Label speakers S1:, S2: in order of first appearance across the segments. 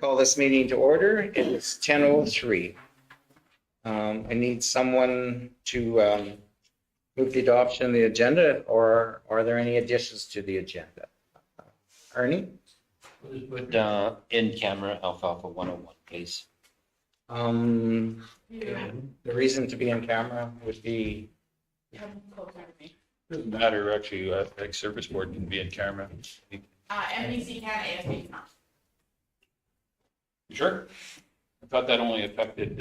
S1: Call this meeting to order. It is 10:03. I need someone to move the adoption of the agenda, or are there any additions to the agenda? Ernie?
S2: Put in camera alfalfa 101, please.
S1: The reason to be in camera would be,
S3: Doesn't matter, actually, like service board can be in camera.
S4: MBC can, ASB cannot.
S3: Sure. I thought that only affected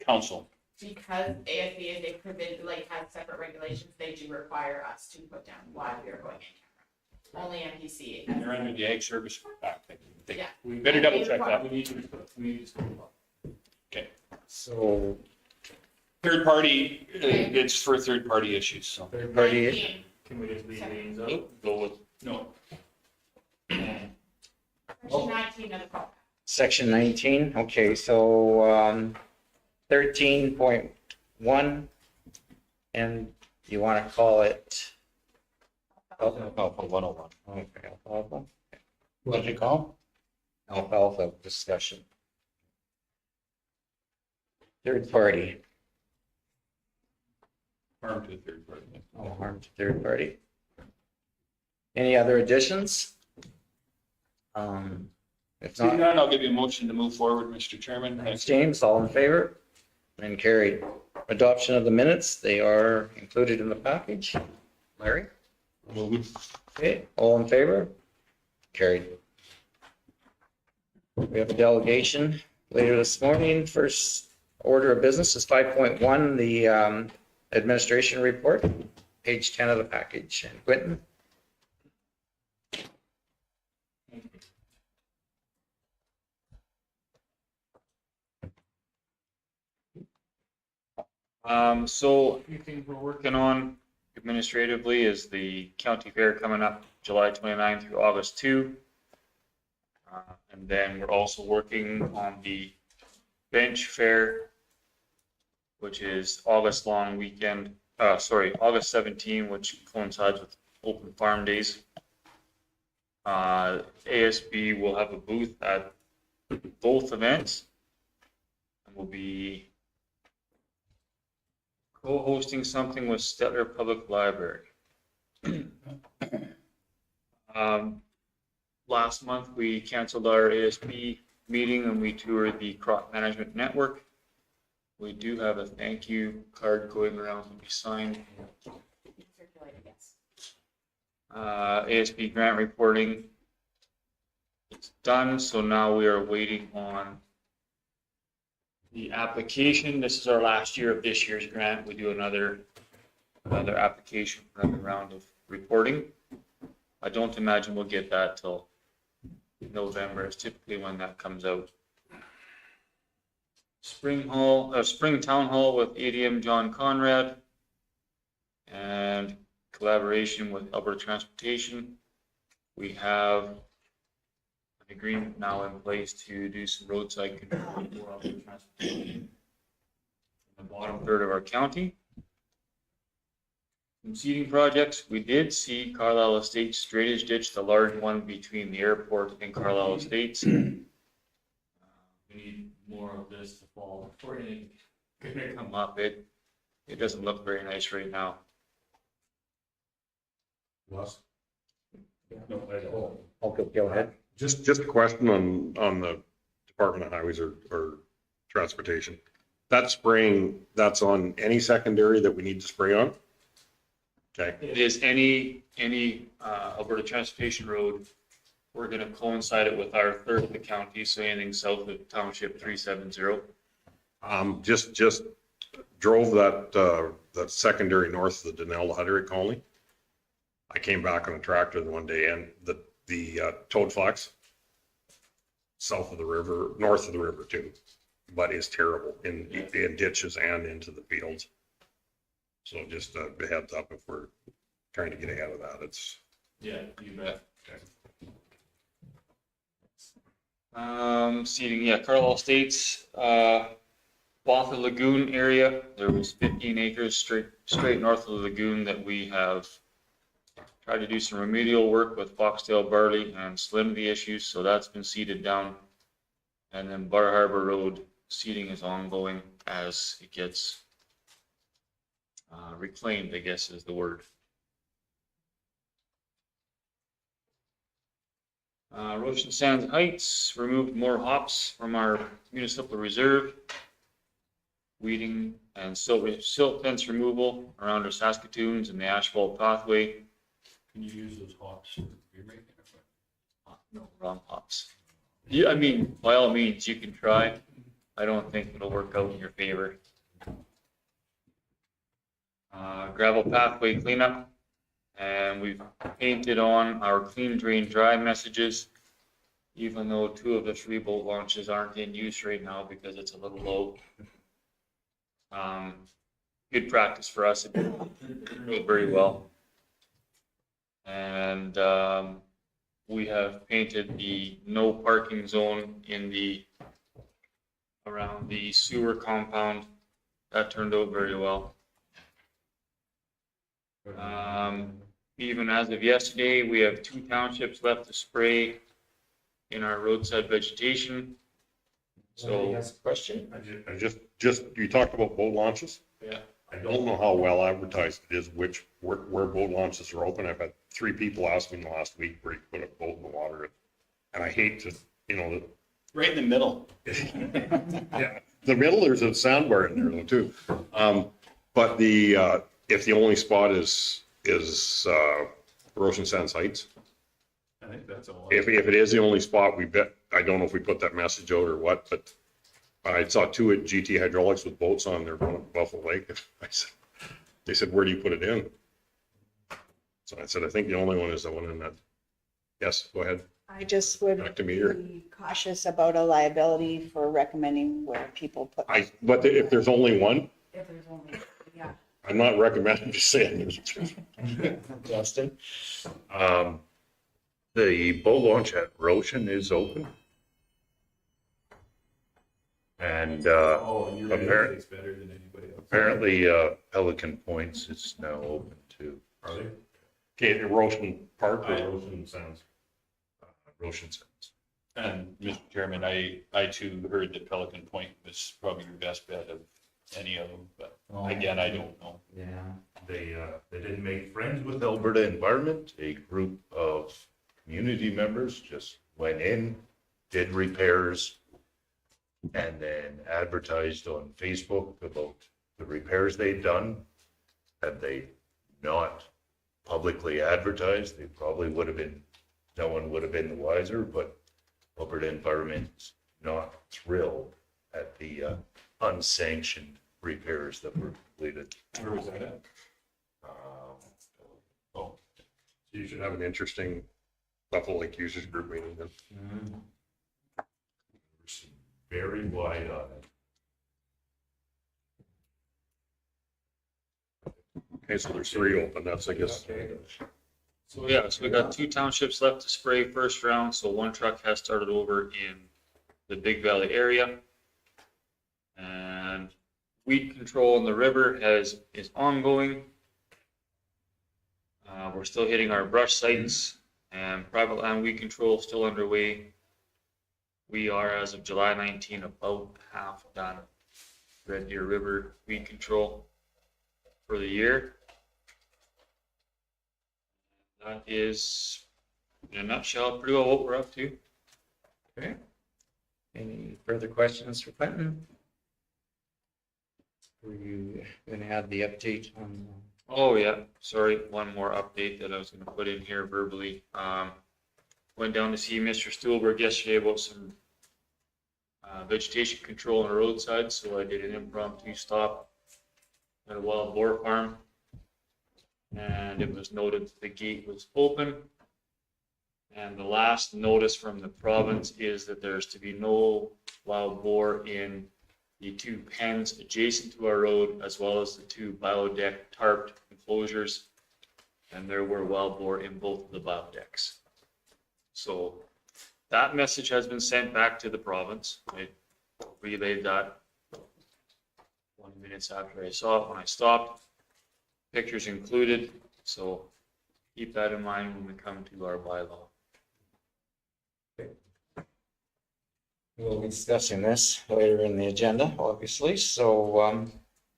S3: council.
S4: Because ASB is a provision, like has separate regulations, they do require us to put down why we are going in camera. Only MPC.
S3: They're under the Ag Service Act.
S4: Yeah.
S3: We better double check that. Okay.
S1: so
S3: Third party, it's for third party issues, so.
S1: third party.
S4: 19.
S5: Can we just leave names out?
S3: Go with, no.
S4: Section 19 of the code.
S1: Section 19, okay, so 13.1, and you want to call it?
S2: Alfalfa 101.
S1: Okay, alfalfa.
S3: What did you call?
S1: Alfalfa discussion. Third party,
S3: Harm to a third party.
S1: no harm to third party. Any other additions? If
S3: Seeing
S1: not,
S3: none, I'll give you a motion to move forward, Mr. Chairman.
S1: thanks, James, all in favor? And carried. Adoption of the minutes, they are included in the package. Larry? Okay, all in favor? Carried. We have a delegation later this morning. First order of business is 5.1, the administration report, page 10 of the package. And Quentin?
S3: So a few things we're working on administratively is the county fair coming up July 29 through August 2. And then we're also working on the bench fair, which is August 17, which coincides with Open Farm Days. ASB will have a booth at both events. And we'll be co-hosting something with Stettler Public Library. Last month, we canceled our ASB meeting and we toured the Crop Management Network. We do have a thank you card going around to be signed.
S4: Circulated, yes.
S3: ASB grant reporting, it's done, so now we are waiting on the application. This is our last year of this year's grant. We do another application for another round of reporting. I don't imagine we'll get that till November is typically when that comes out. Spring Town Hall with ADM John Conrad and collaboration with Alberta Transportation. We have an agreement now in place to do some roadside control for Alberta Transportation in the bottom third of our county. Some seeding projects, we did see Carlisle Estates drainage ditch, the large one between the airport and Carlisle Estates. We need more of this to fall before anything gonna come up. It doesn't look very nice right now.
S1: Okay, go ahead.
S6: Just a question on the Department of Highways or Transportation. That spraying, that's on any secondary that we need to spray on? Okay,
S3: It is any Alberta Transportation Road. We're gonna coincide it with our third of the county, so anything south of Township 370.
S6: just drove that secondary north of the Denell Huddery colony. I came back on a tractor the one day and the toad flax south of the river, north of the river too, but is terrible in ditches and into the fields. So just a heads up if we're trying to get ahead of that. It's
S3: Yeah, you bet. Seating, yeah, Carlisle Estates, Watha Lagoon area. There was 15 acres straight north of the lagoon that we have tried to do some remedial work with foxtail barley and salinity issues. So that's been seeded down And then Bar Harbor Road seeding is ongoing as it gets reclaimed, I guess is the word. Roshan Sands Heights removed more hops from our municipal reserve. Weeding and silt fence removal around our Saskatoons and the asphalt pathway.
S5: Can you use those hops for beer making?
S3: No, wrong hops. Yeah, I mean, by all means, you can try. I don't think it'll work out in your favor. Gravel pathway cleanup, and we've painted on our clean, drain, dry messages, even though 2 of the 3 boat launches aren't in use right now because it's a little low. Good practice for us. It did very well. And we have painted the no parking zone around the sewer compound. That turned out very well. Even as of yesterday, we have 2 townships left to spray in our roadside vegetation.
S1: Somebody
S3: So,
S1: has a question?
S6: I just, you talked about boat launches.
S3: yeah.
S6: I don't know how well advertised it is, where boat launches are open. I've had 3 people ask me in the last week where you put a boat in the water. And I hate to,
S5: Right in the middle.
S6: yeah, the middle, there's a sandbar in there though too. But if the only spot is Roshan Sands Heights,
S5: I think that's all.
S6: if it is the only spot, I don't know if we put that message out or what, but I saw 2 at GT Hydraulics with boats on there going to Buffalo Lake. They said, where do you put it in? So I said, I think the only one is the one in that. Yes, go ahead.
S7: I just would
S6: Back to me here.
S7: be cautious about a liability for recommending where people put.
S6: But if there's only one,
S4: If there's only, yeah.
S6: I'm not recommending just saying there's.
S1: Justin?
S8: The boat launch at Roshan is open. And
S5: Oh, and your
S8: Appar-
S5: is better than anybody else.
S8: apparently Pelican Points is now open too.
S5: Are they?
S6: Okay, Roshan Park or Roshan Sands?
S8: Roshan Sands.
S5: And Mr. Chairman, I too heard that Pelican Point was probably your best bet of any of them, but again, I don't know.
S1: Yeah.
S8: They didn't make friends with Alberta Environment. A group of community members just went in, did repairs, and then advertised on Facebook about the repairs they'd done. Had they not publicly advertised, they probably would have been, no one would have been the wiser, but Alberta Environment's not thrilled at the unsanctioned repairs that were completed.
S5: Where was that at?
S6: So you should have an interesting Buffalo Lake Users Group meeting then.
S8: Very wide on it.
S6: Okay, so there's 3 open, that's, I guess.
S3: So yeah, so we got 2 townships left to spray first round, so 1 truck has started over in the Big Valley area. And weed control in the river is ongoing. We're still hitting our brush sites, and private land weed control is still underway. We are, as of July 19, about half done Red Deer River weed control for the year. That is, in a nutshell, pretty well what we're up to.
S1: Okay. Any further questions for Quentin? Were you going to add the update on?
S3: Oh, yeah, sorry, one more update that I was gonna put in here verbally. Went down to see Mr. Stuhlberg yesterday about some vegetation control on the roadside, so I did an impromptu stop at a wild boar farm. And it was noted that the gate was open. And the last notice from the province is that there's to be no wild boar in the 2 pens adjacent to our road, as well as the 2 biodeck tarped enclosures. And there were wild boar in both of the biodecks. So that message has been sent back to the province. I relayed that 20 minutes after I saw it when I stopped. Pictures included, so keep that in mind when we come to our bylaw.
S1: We'll be discussing this later in the agenda, obviously, so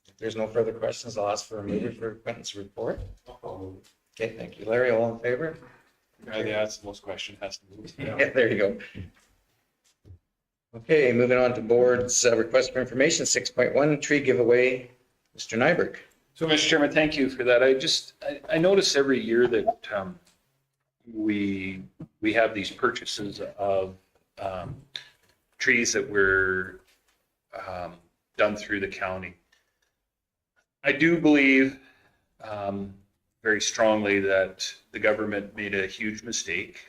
S1: if there's no further questions, I'll ask for a mover for Quentin's report. Okay, thank you. Larry, all in favor?
S5: Guy that asks the most question has to move.
S1: Yeah, there you go. Okay, moving on to board's request for information, 6.1, tree giveaway. Mr. Nyberg.
S5: So, Mr. Chairman, thank you for that. I notice every year that we have these purchases of trees that were done through the county. I do believe very strongly that the government made a huge mistake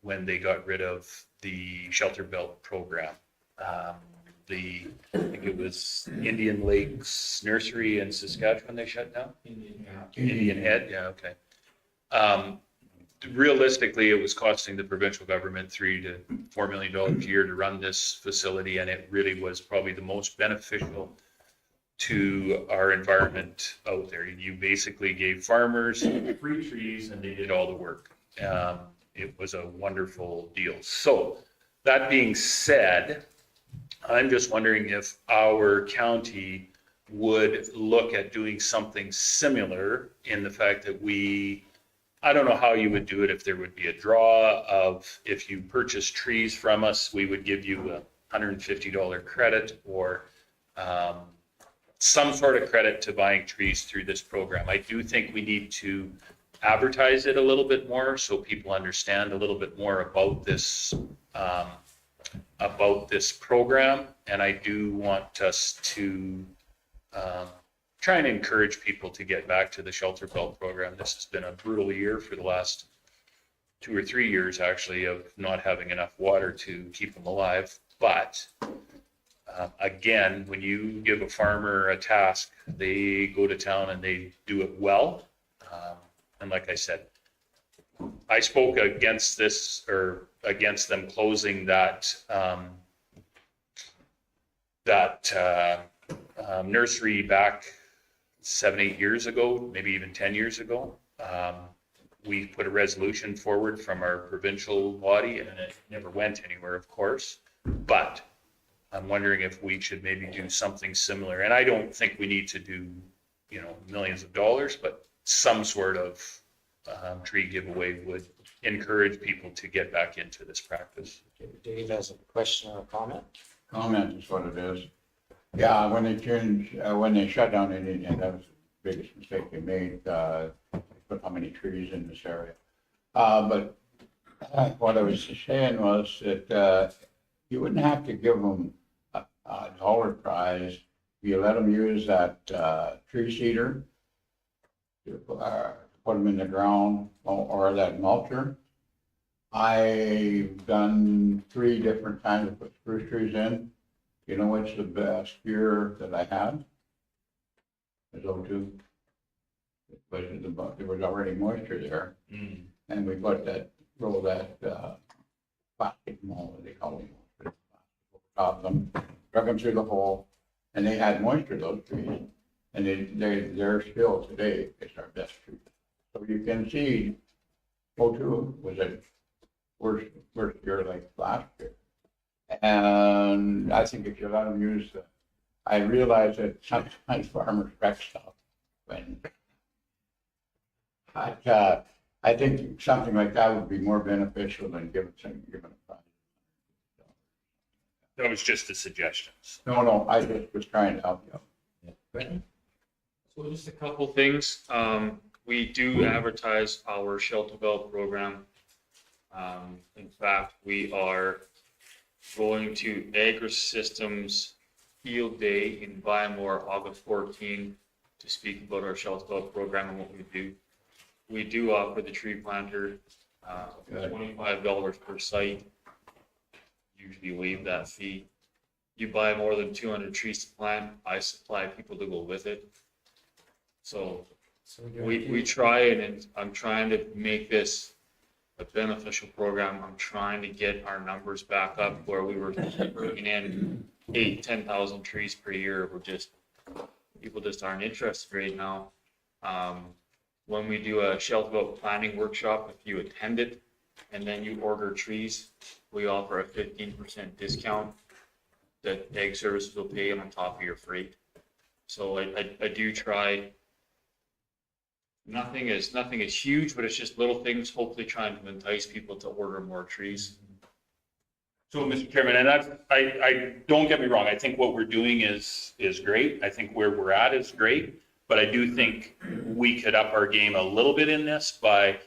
S5: when they got rid of the shelter belt program. I think it was Indian Lakes Nursery in Saskatchewan they shut down? Indian Head, yeah, okay. Realistically, it was costing the provincial government $3 to $4 million a year to run this facility, and it really was probably the most beneficial to our environment out there. You basically gave farmers free trees and they did all the work. It was a wonderful deal. So that being said, I'm just wondering if our county would look at doing something similar in the fact that I don't know how you would do it, if there would be a draw of, if you purchase trees from us, we would give you a $150 credit or some sort of credit to buying trees through this program. I do think we need to advertise it a little bit more so people understand a little bit more about this program. And I do want us to try and encourage people to get back to the shelter belt program. This has been a brutal year for the last 2 or 3 years, actually, of not having enough water to keep them alive. But again, when you give a farmer a task, they go to town and they do it well. And like I said, I spoke against this, or against them closing that nursery back 7-8 years ago, maybe even 10 years ago. We put a resolution forward from our provincial body, and it never went anywhere, of course. But I'm wondering if we should maybe do something similar. And I don't think we need to do, millions of dollars, but some sort of tree giveaway would encourage people to get back into this practice.
S1: Dave has a question or a comment?
S9: Comment is what it is. Yeah, when they shut down Indian, that was the biggest mistake they made. They put how many trees in this area. But what I was saying was that you wouldn't have to give them a dollar prize. You let them use that tree seeder to put them in the ground, or that mulcher. I've done 3 different times to put spruce trees in. You know what's the best year that I had? It was 02. But there was already moisture there. And we put roll that plastic mold, what they call them, top them, drug them through the hole, and they had moisture, those trees. And they're still today, it's our best tree. So you can see 02 was a worst year like last year. And I think if you let them use I realize that sometimes farmers wreck stuff. But I think something like that would be more beneficial than giving a prize.
S5: That was just a suggestion.
S9: No, I just was trying to help you.
S3: So just a couple things. We do advertise our shelter belt program. In fact, we are going to Agri-Systems Field Day in Bymore, August 14, to speak about our shelter belt program and what we do. We do offer the tree planter, $25 per site. Usually waive that fee. You buy more than 200 trees to plant, I supply people to go with it. So we try, and I'm trying to make this a beneficial program. I'm trying to get our numbers back up where we were bringing in 10,000 trees per year. People just aren't interested right now. When we do a shelter belt planning workshop, if you attend it, and then you order trees, we offer a 15% discount that Ag Services will pay on top of your freight. So I do try. Nothing is huge, but it's just little things, hopefully trying to entice people to order more trees.
S5: So, Mr. Chairman, and I don't get me wrong, I think what we're doing is great. I think where we're at is great, but I do think we could up our game a little bit in this by,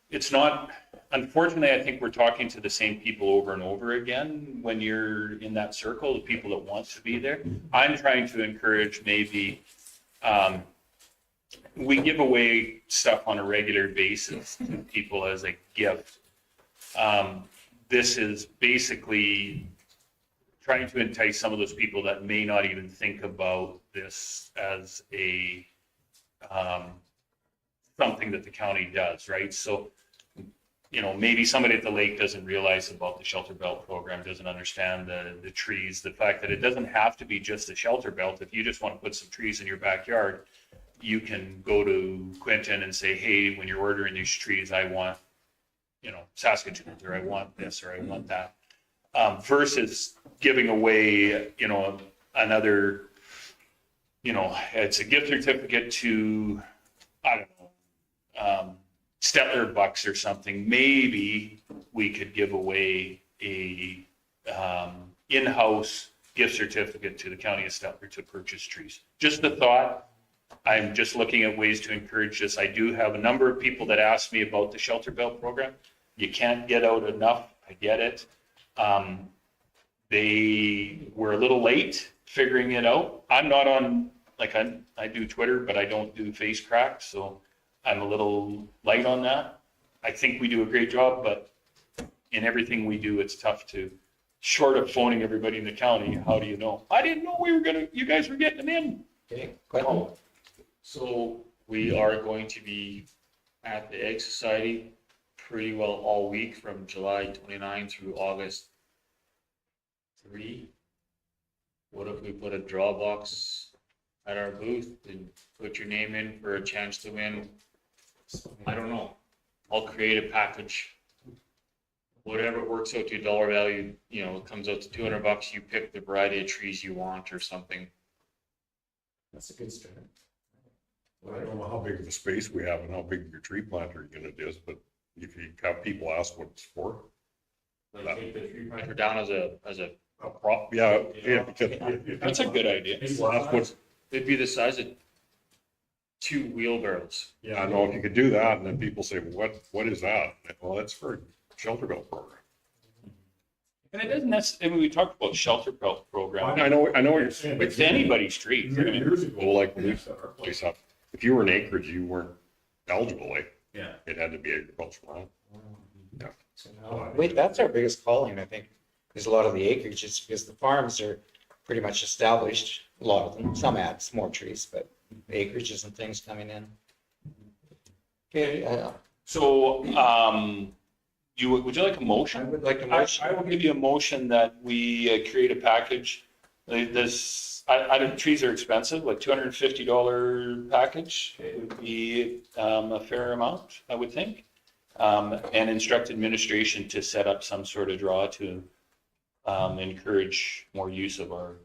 S5: it's not, unfortunately, I think we're talking to the same people over and over again when you're in that circle, the people that wants to be there. I'm trying to encourage maybe, we give away stuff on a regular basis to people as a gift. This is basically trying to entice some of those people that may not even think about this as a something that the county does, right? So, you know, maybe somebody at the lake doesn't realize about the shelter belt program, doesn't understand the trees, the fact that it doesn't have to be just a shelter belt. If you just want to put some trees in your backyard, you can go to Quentin and say, hey, when you're ordering these trees, I want, you know, Saskatoon, or I want this, or I want that. Versus giving away, you know, another, you know, it's a gift certificate to, I don't know, Stettler bucks or something. Maybe we could give away a in-house gift certificate to the county of Stettler to purchase trees. Just the thought. I'm just looking at ways to encourage this. I do have a number of people that ask me about the shelter belt program. You can't get out enough. I get it. They were a little late figuring it out. I'm not on, like I do Twitter, but I don't do face cracks. So I'm a little light on that. I think we do a great job, but in everything we do, it's tough to, short of phoning everybody in the county, how do you know? I didn't know you guys were getting them in.
S1: Okay, Quentin?
S3: So we are going to be at the Egg Society pretty well all week from July 29 through August 3. What if we put a draw box at our booth and put your name in for a chance to win? I don't know. I'll create a package. Whatever works out to your dollar value, you know, it comes out to $200. You pick the variety of trees you want or something.
S1: That's a good start.
S6: I don't know how big of a space we have and how big your tree planter unit is, but if you have people ask what it's for.
S3: Like take the tree planter down as a prop.
S6: Yeah, because
S5: That's a good idea.
S6: people ask what's,
S3: It'd be the size of 2 wheelbarrows.
S6: yeah, I know, if you could do that, and then people say, well, what is that? Well, that's for a shelter belt program.
S5: And it doesn't necessarily, I mean, we talked about shelter belt program.
S6: I know what you're saying.
S5: It's anybody's street. I mean,
S6: Years ago, like when we set our place up, if you were in acreage, you weren't eligible, like,
S5: Yeah.
S6: it had to be agricultural land.
S1: So now, wait, that's our biggest calling, I think, is a lot of the acreage, is because the farms are pretty much established, a lot of them, some add some more trees, but acreages and things coming in. Okay,
S5: So, would you like a
S1: I
S5: motion?
S1: would like a motion.
S5: I will give you a motion that we create a package. This, trees are expensive, like $250 package would be a fair amount, I would think. And instruct administration to set up some sort of draw to encourage more use of our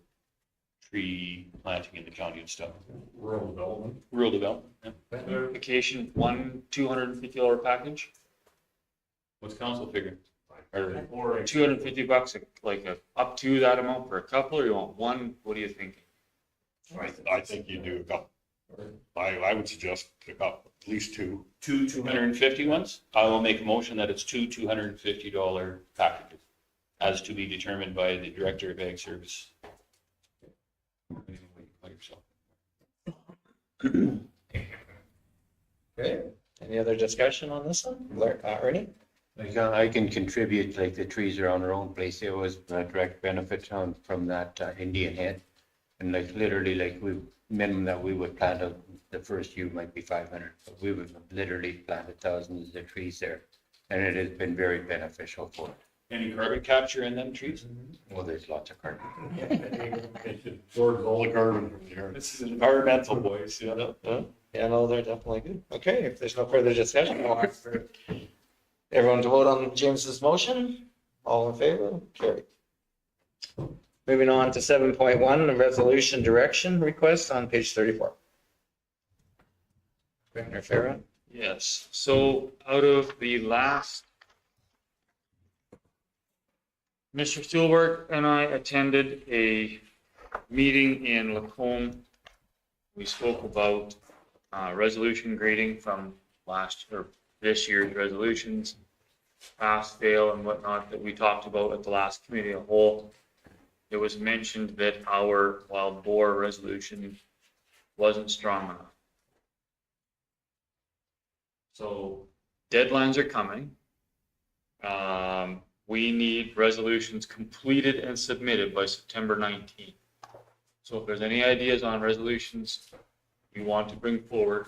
S5: tree planting in the county and stuff.
S6: Rural development.
S5: Rural development. Yeah.
S3: Clarification, one $250 package,
S5: What's council figure?
S3: or $250, like up to that amount for a couple, or you want one? What are you thinking?
S6: I think you do a couple. I would suggest a couple, at least two.
S5: Two 250 ones? I will make a motion that it's two $250 packages, as to be determined by the Director of Ag Service.
S1: Okay, any other discussion on this one? Ernie?
S2: Like, I can contribute, like the trees are on our own place. There was a direct benefit from that Indian head. And like literally, like minimum that we would plant the first year might be 500, but we would literally planted thousands of trees there. And it has been very beneficial for it.
S5: Any carbon capture in them trees?
S2: Well, there's lots of carbon.
S6: Absorbs all the carbon from the air.
S5: This is environmental, boys, yeah.
S1: Yeah, no, they're definitely good. Okay, if there's no further discussion, I'll ask for Everyone to vote on James's motion? All in favor? Carried. Moving on to 7.1, the resolution direction request on page 34. Commissioner Farah?
S3: Yes, so out of the last, Mr. Steelberg and I attended a meeting in Lacombe. We spoke about resolution grading from last or this year's resolutions, pass, fail, and whatnot that we talked about at the last committee of the whole. It was mentioned that our wild boar resolution wasn't strong enough. So deadlines are coming. We need resolutions completed and submitted by September 19th. So if there's any ideas on resolutions you want to bring forward,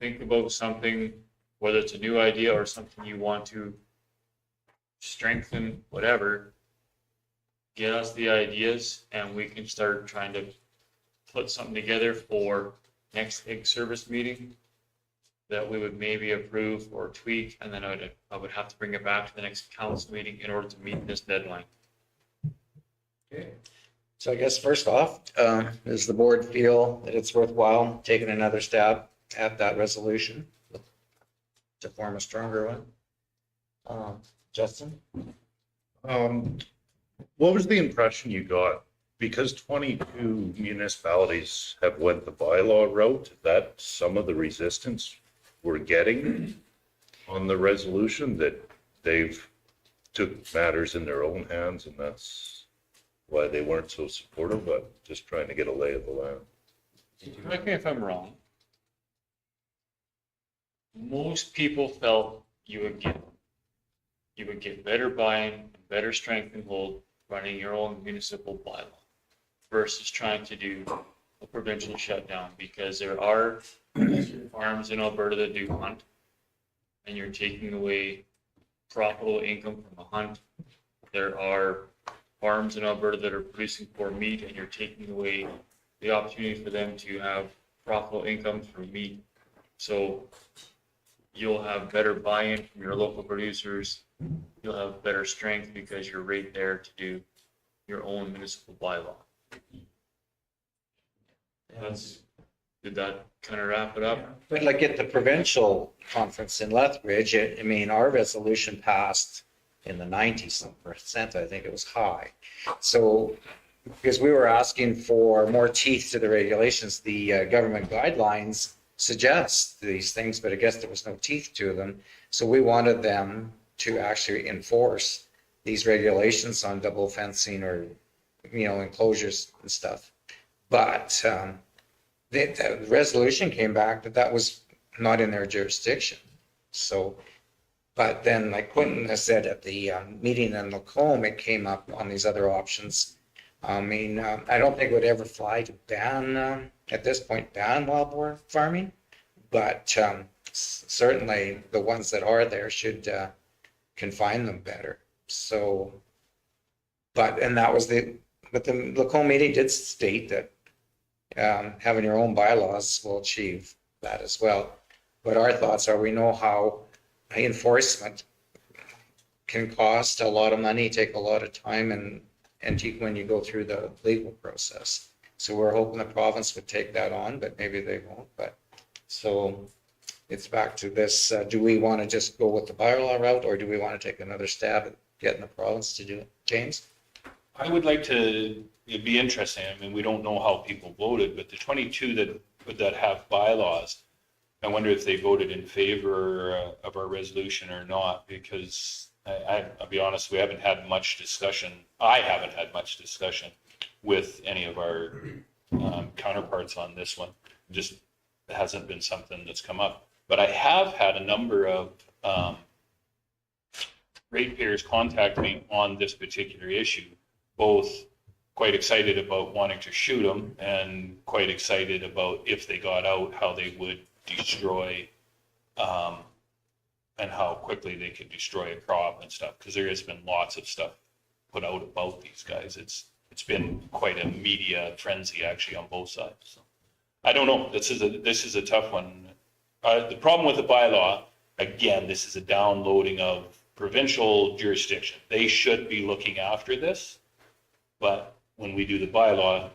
S3: think about something, whether it's a new idea or something you want to strengthen, whatever, get us the ideas and we can start trying to put something together for next egg service meeting that we would maybe approve or tweak, and then I would have to bring it back to the next council meeting in order to meet this deadline.
S1: Okay. So I guess first off, does the board feel that it's worthwhile taking another stab at that resolution to form a stronger one? Justin?
S8: What was the impression you got? Because 22 municipalities have went the bylaw route, that some of the resistance we're getting on the resolution, that they've took matters in their own hands, and that's why they weren't so supportive, but just trying to get a lay of the land.
S3: Correct me if I'm wrong. Most people felt you would get better buy-in, better strength and hold running your own municipal bylaw versus trying to do a provincial shutdown, because there are farms in Alberta that do hunt, and you're taking away profitable income from a hunt. There are farms in Alberta that are producing for meat, and you're taking away the opportunity for them to have profitable income from meat. So you'll have better buy-in from your local producers. You'll have better strength because you're right there to do your own municipal bylaw. Did that kind of wrap it up?
S1: But like at the provincial conference in Lethbridge, I mean, our resolution passed in the 90% I think it was high. So, because we were asking for more teeth to the regulations, the government guidelines suggest these things, but I guess there was no teeth to them. So we wanted them to actually enforce these regulations on double fencing or, enclosures and stuff. But the resolution came back that was not in their jurisdiction. So, but then like Quentin has said at the meeting in Lacombe, it came up on these other options. I mean, I don't think it would ever fly to ban, at this point, ban wild boar farming, but certainly the ones that are there should confine them better. So, and that was but the Lacombe meeting did state that having your own bylaws will achieve that as well. But our thoughts are, we know how enforcement can cost a lot of money, take a lot of time, and when you go through the legal process. So we're hoping the province would take that on, but maybe they won't. But so it's back to this, do we want to just go with the bylaw route, or do we want to take another stab at getting the province to do it? James?
S5: I would like to, it'd be interesting, I mean, we don't know how people voted, but the 22 that have bylaws, I wonder if they voted in favor of our resolution or not, because I'll be honest, we haven't had much discussion. I haven't had much discussion with any of our counterparts on this one. Just it hasn't been something that's come up. But I have had a number of ratepayers contact me on this particular issue, both quite excited about wanting to shoot them and quite excited about if they got out, how they would destroy and how quickly they could destroy a crop and stuff, because there has been lots of stuff put out about these guys. It's been quite a media frenzy actually on both sides. So I don't know. This is a tough one. The problem with the bylaw, again, this is a downloading of provincial jurisdiction. They should be looking after this, but when we do the bylaw,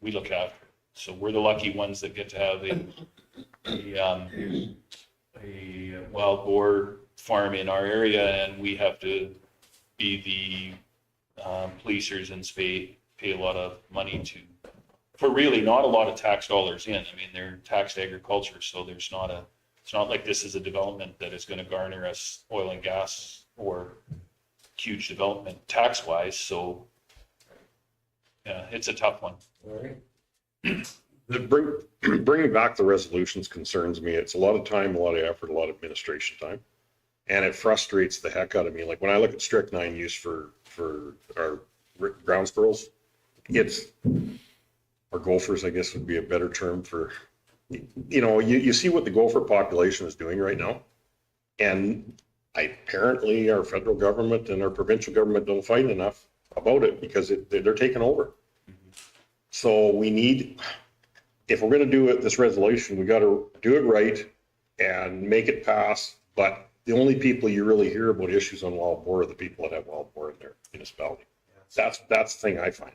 S5: we look after it. So we're the lucky ones that get to have a wild boar farm in our area, and we have to be the policers and pay a lot of money to, for really not a lot of tax dollars in. I mean, they're taxed agriculture, so it's not like this is a development that is going to garner us oil and gas or huge development tax wise. So yeah, it's a tough one.
S6: Bringing back the resolutions concerns me. It's a lot of time, a lot of effort, a lot of administration time. And it frustrates the heck out of me. Like when I look at strychnine use for our ground squirrels, or gophers, I guess would be a better term for, you see what the gopher population is doing right now. And apparently our federal government and our provincial government don't fight enough about it because they're taking over. So we need, if we're going to do this resolution, we got to do it right and make it pass. But the only people you really hear about issues on wild boar are the people that have wild boar in their municipality. That's the thing I find.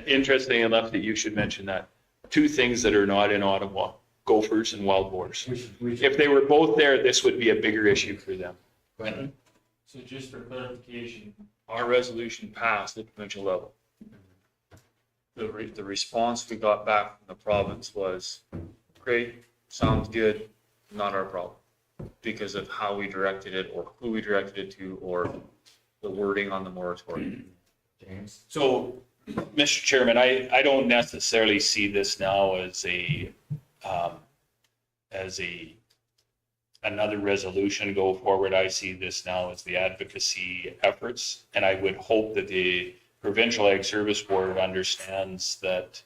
S5: Interesting enough that you should mention that. Two things that are not in Ottawa, gophers and wild boars. If they were both there, this would be a bigger issue for them.
S3: So just for clarification, our resolution passed at the provincial level. The response we got back from the province was, great, sounds good, not our problem, because of how we directed it or who we directed it to or the wording on the moratorium. James?
S5: So, Mr. Chairman, I don't necessarily see this now as another resolution go forward. I see this now as the advocacy efforts, and I would hope that the Provincial Ag Service Board understands that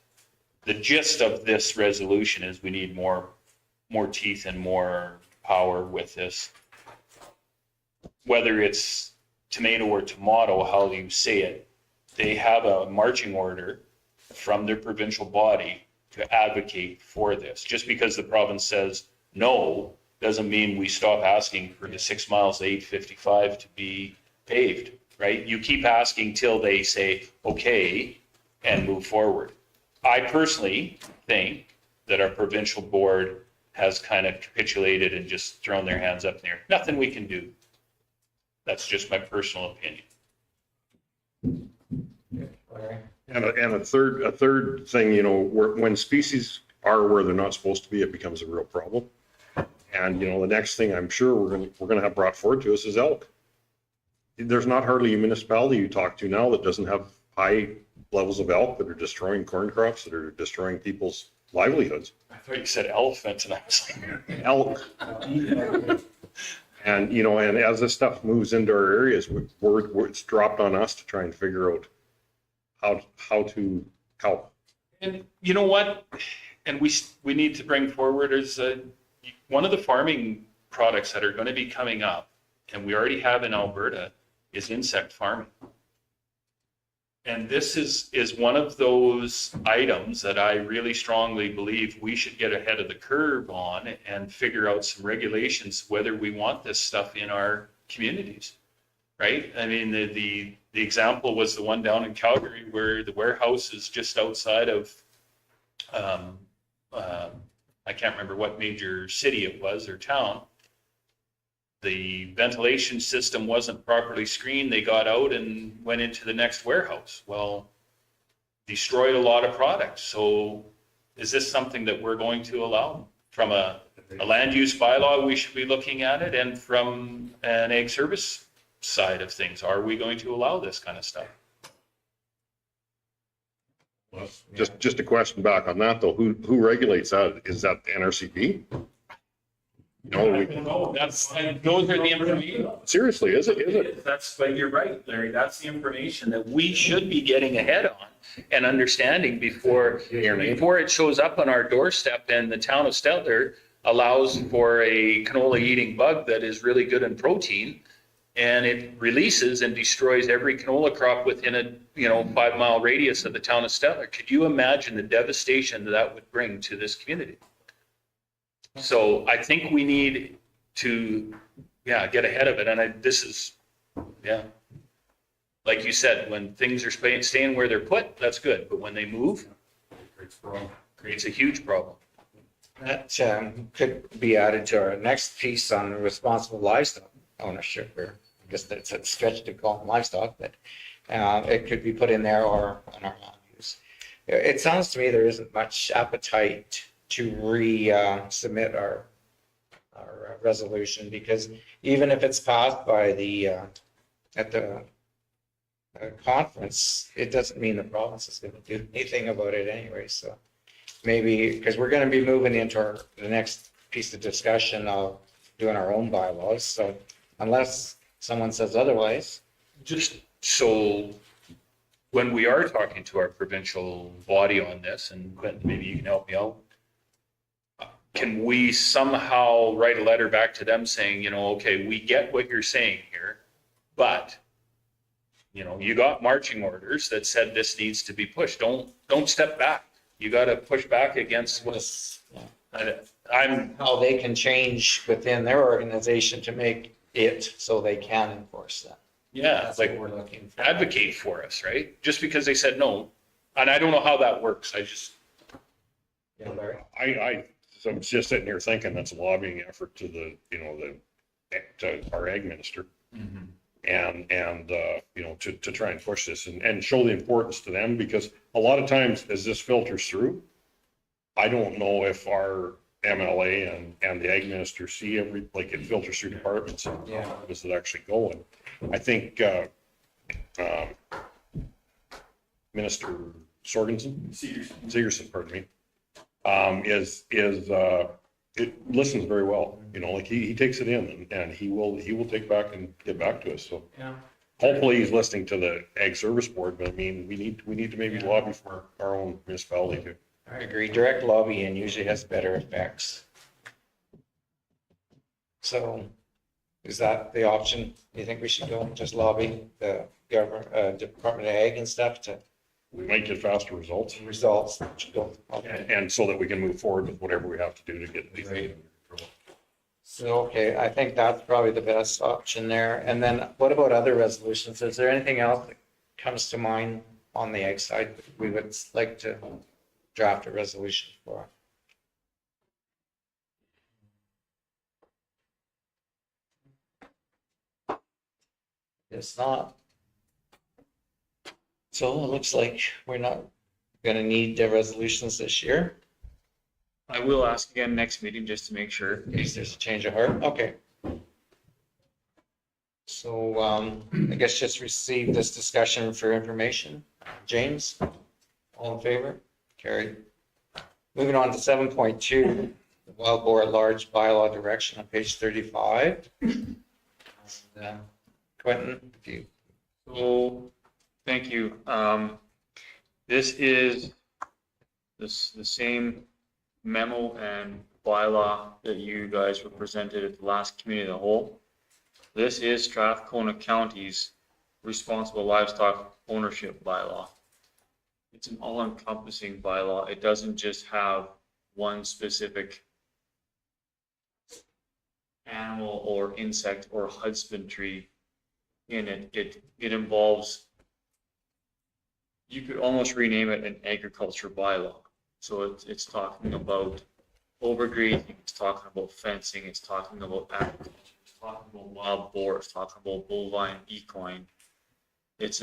S5: the gist of this resolution is we need more teeth and more power with this. Whether it's tomato or tomato, how you say it, they have a marching order from their provincial body to advocate for this. Just because the province says no, doesn't mean we stop asking for the 6 miles to 855 to be paved, right? You keep asking till they say, okay, and move forward. I personally think that our provincial board has kind of capitulated and just thrown their hands up in the air. Nothing we can do. That's just my personal opinion.
S6: And a third thing, when species are where they're not supposed to be, it becomes a real problem. And, the next thing I'm sure we're going to have brought forward to us is elk. There's not hardly a municipality you talk to now that doesn't have high levels of elk that are destroying corn crops, that are destroying people's livelihoods.
S5: I thought you said elephant, and I was like,
S6: Elk. And, and as this stuff moves into our areas, it's dropped on us to try and figure out how to help.
S5: and you know what? And we need to bring forward is one of the farming products that are going to be coming up, and we already have in Alberta, is insect farming. And this is one of those items that I really strongly believe we should get ahead of the curve on and figure out some regulations, whether we want this stuff in our communities, right? I mean, the example was the one down in Calgary where the warehouse is just outside of, I can't remember what major city it was or town. The ventilation system wasn't properly screened. They got out and went into the next warehouse. Well, destroyed a lot of products. So is this something that we're going to allow? From a land use bylaw, we should be looking at it. And from an ag service side of things, are we going to allow this kind of stuff?
S6: Just a question back on that though, who regulates that? Is that the NRCP?
S5: No, those are the information.
S6: Seriously, is it?
S5: But you're right, Larry. That's the information that we should be getting ahead on and understanding before it shows up on our doorstep. And the town of Stettler allows for a canola eating bug that is really good in protein, and it releases and destroys every canola crop within a 5-mile radius of the town of Stettler. Could you imagine the devastation that would bring to this community? So I think we need to, yeah, get ahead of it. And this is, yeah. Like you said, when things are staying where they're put, that's good. But when they move, creates a huge problem.
S1: That could be added to our next piece on responsible livestock ownership, or I guess that's a stretch to call them livestock, but it could be put in there or on our land use. It sounds to me there isn't much appetite to resubmit our resolution, because even if it's passed by the at the conference, it doesn't mean the province is going to do anything about it anyway. So maybe, because we're going to be moving into the next piece of discussion of doing our own bylaws. So unless someone says otherwise.
S5: Just so when we are talking to our provincial body on this, and Quentin, maybe you can help me out, can we somehow write a letter back to them saying, okay, we get what you're saying here, but you got marching orders that said this needs to be pushed. Don't step back. You got to push back against what's. I'm
S1: How they can change within their organization to make it so they can enforce that.
S5: yeah,
S1: That's
S5: like
S1: what we're looking for.
S5: advocate for us, right? Just because they said no, and I don't know how that works. I just
S1: Yeah, Larry?
S6: I'm just sitting here thinking that's a lobbying effort to to our ag minister. And to try and push this and show the importance to them, because a lot of times as this filters through, I don't know if our MLA and the ag minister see like it filters through departments and
S1: Yeah.
S6: how does it actually go. And I think Minister Segerson, pardon me, it listens very well, like he takes it in and he will take back and get back to us. So
S1: Yeah.
S6: hopefully he's listening to the Ag Service Board, but I mean, we need to maybe lobby for our own municipality too.
S1: I agree. Direct lobbying usually has better effects. So is that the option? You think we should go and just lobby the government, Department of Ag and stuff to
S6: We might get faster results
S1: results? Should go. Okay.
S6: and so that we can move forward with whatever we have to do to get these things under control.
S1: So, okay, I think that's probably the best option there. And then what about other resolutions? Is there anything else that comes to mind on the ag side that we would like to draft a resolution for? It's not. So it looks like we're not gonna need the resolutions this year,
S3: I will ask again next meeting just to make sure.
S1: in case there's a change of heart. Okay. So, I guess just receive this discussion for information. James, all in favor? Carried. Moving on to 7.2, the wild boar at large bylaw direction on page 35. And, Quentin, if you,
S3: So, thank you. This is the same memo and bylaw that you guys were presented at the last committee of the whole. This is Strathcona County's responsible livestock ownership bylaw. It's an all-encompassing bylaw. It doesn't just have one specific animal or insect or husbandry in it. It involves, you could almost rename it an agriculture bylaw. So it's talking about overgrazing, it's talking about fencing, it's talking about agriculture, it's talking about wild boar, it's talking about bovine, equine. It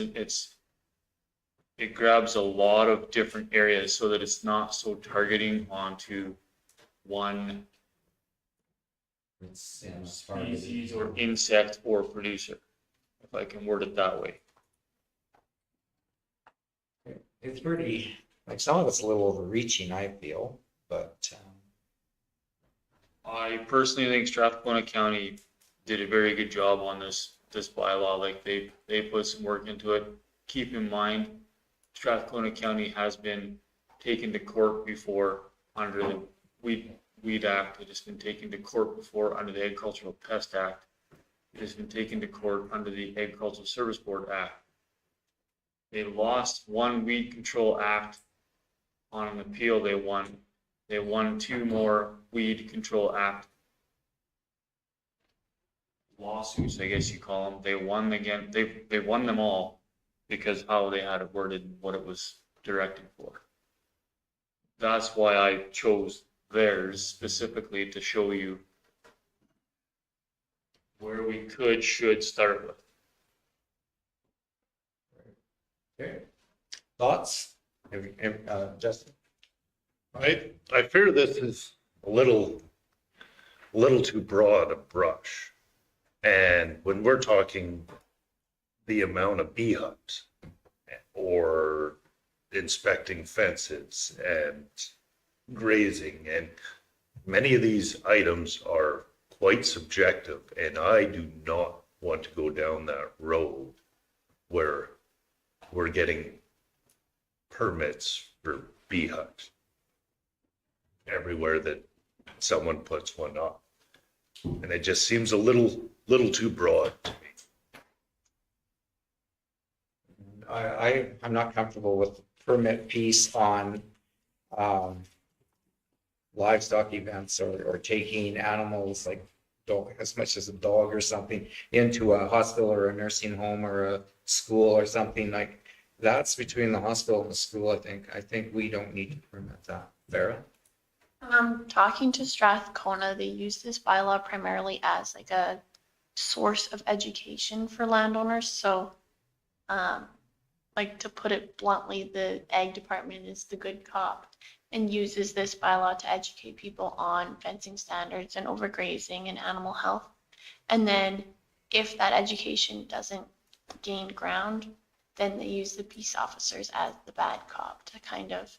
S3: grabs a lot of different areas so that it's not so targeting onto one species or insect or producer, if I can word it that way.
S1: it's pretty, like some of it's a little overreaching, I feel, but,
S3: I personally think Strathcona County did a very good job on this bylaw. Like they put some work into it. Keep in mind, Strathcona County has been taken to court before under the Weed Act. It has been taken to court before under the Agricultural Pest Act. It has been taken to court under the Agricultural Service Board Act. They lost one weed control act on an appeal they won. They won two more weed control act lawsuits, I guess you call them. They won again, they won them all because how they had it worded, and what it was directed for. That's why I chose theirs specifically to show you where we should start with.
S1: Okay. Thoughts? Justin?
S8: I fear this is a little too broad a brush. And when we're talking the amount of bee hubs or inspecting fences and grazing, and many of these items are quite subjective, and I do not want to go down that road where we're getting permits for bee hubs everywhere that someone puts one up. And it just seems a little too broad to me.
S1: I'm not comfortable with the permit piece on livestock events or taking animals like dog, as much as a dog or something, into a hospital or a nursing home or a school or something like that's between the hospital and the school. I think we don't need to permit that. Vera?
S10: Talking to Strathcona, they use this bylaw primarily as like a source of education for landowners. So, like to put it bluntly, the ag department is the good cop and uses this bylaw to educate people on fencing standards and overgrazing and animal health. And then if that education doesn't gain ground, then they use the peace officers as the bad cop to kind of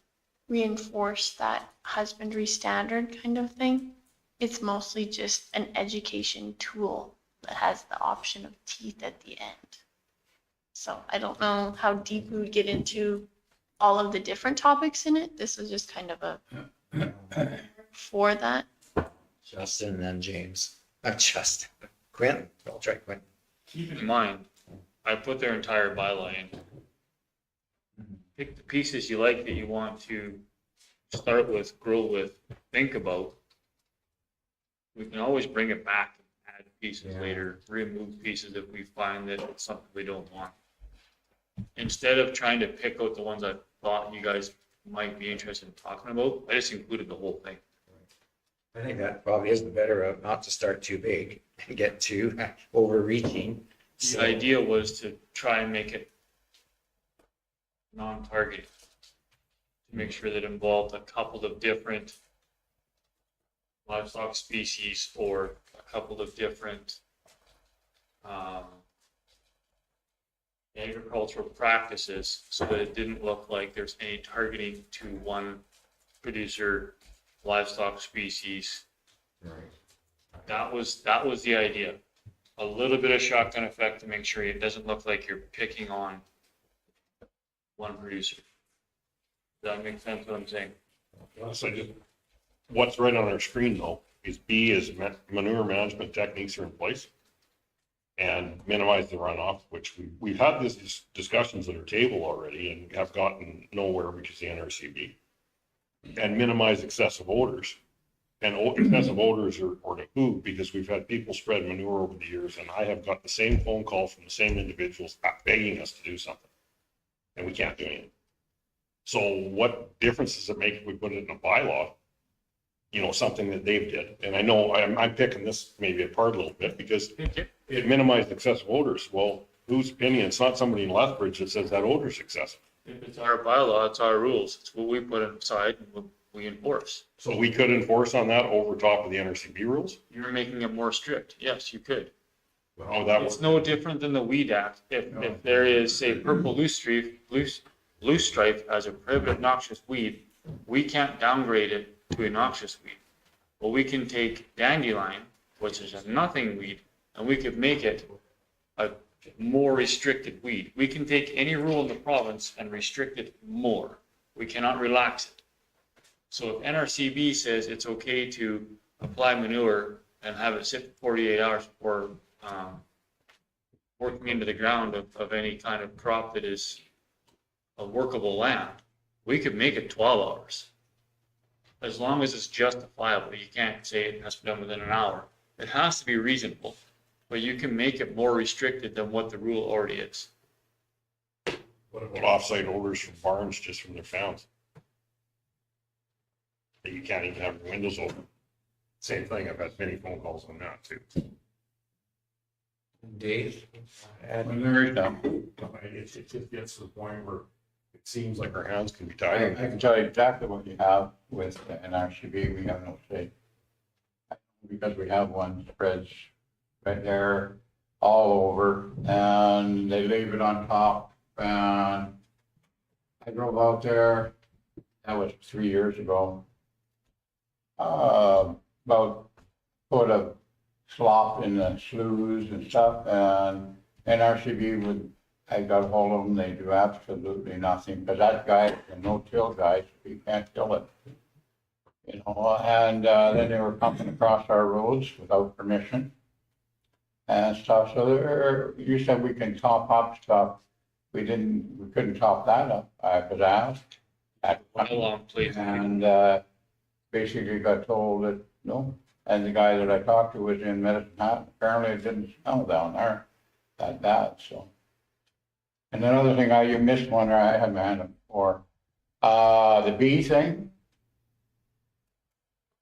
S10: reinforce that husbandry standard kind of thing. It's mostly just an education tool that has the option of teeth at the end. So I don't know how deep we would get into all of the different topics in it. This was just kind of a for that.
S1: Justin and then James. Justin. Quentin. I'll try Quentin.
S3: Keep in mind, I put their entire bylaw in. Pick the pieces you like that you want to start with, grow with, think about. We can always bring it back and add pieces later, remove pieces if we find that it's something we don't want. Instead of trying to pick out the ones I thought you guys might be interested in talking about, I just included the whole thing.
S1: I think that probably is the better route, not to start too big and get too overreaching.
S3: The idea was to try and make it non-targeted, to make sure that it involved a couple of different livestock species or a couple of different agricultural practices, so that it didn't look like there's any targeting to one producer livestock species. That was the idea. A little bit of shotgun effect to make sure it doesn't look like you're picking on one producer. Does that make sense what I'm saying?
S6: So just, what's right on our screen though, is B is manure management techniques are in place and minimize the runoff, which we've had these discussions at our table already and have gotten nowhere because of the NRCB. And minimize excessive odors. And excessive odors are to who, because we've had people spread manure over the years, and I have got the same phone call from the same individuals begging us to do something. And we can't do anything. So what difference does it make if we put it in a bylaw? You know, something that Dave did. And I know I'm picking this maybe apart a little bit because it minimized excessive odors. Well, whose opinion? It's not somebody in Lethbridge that says that odor's excessive.
S3: If it's our bylaw, it's our rules. It's what we put inside and what we enforce.
S6: So we could enforce on that over top of the NRCB rules?
S3: You're making it more strict. Yes, you could.
S6: How would that
S3: It's
S6: work?
S3: no different than the Weed Act. If there is, say, purple loose stripe as a prohibited noxious weed, we can't downgrade it to a noxious weed. Well, we can take dandelion, which is a nothing weed, and we could make it a more restricted weed. We can take any rule in the province and restrict it more. We cannot relax it. So if NRCB says it's okay to apply manure and have it sit for 48 hours before working into the ground of any kind of crop that is a workable land, we could make it 12 hours. As long as it's justifiable. You can't say it has to be done within an hour. It has to be reasonable. But you can make it more restricted than what the rule already is.
S6: What about offsite orders from barns just from their fence? That you can't even have your windows open. Same thing, I've had many phone calls on that too.
S1: Dave?
S9: When there is some,
S6: It just gets to the point where it seems like our hands can be
S9: I
S6: tied.
S9: can tell you exactly what you have with an RCB, we have no say. Because we have one spreads right there all over, and they leave it on top, and I drove out there, that was 3 years ago. About put a slop in the sloughs and stuff, and NRCB would, I got hold of them, they do absolutely nothing, because that guy, the no-till guy, he can't kill it. You know, and then they were pumping across our roads without permission and stuff, so there, you said we can top up stuff. We couldn't top that up, I was asked. At
S3: How long, please?
S9: and basically got told that, no. And the guy that I talked to was in Medicine Hat, apparently it didn't smell down there that bad, so. And another thing, you missed one, I had my hand up before, the bee thing.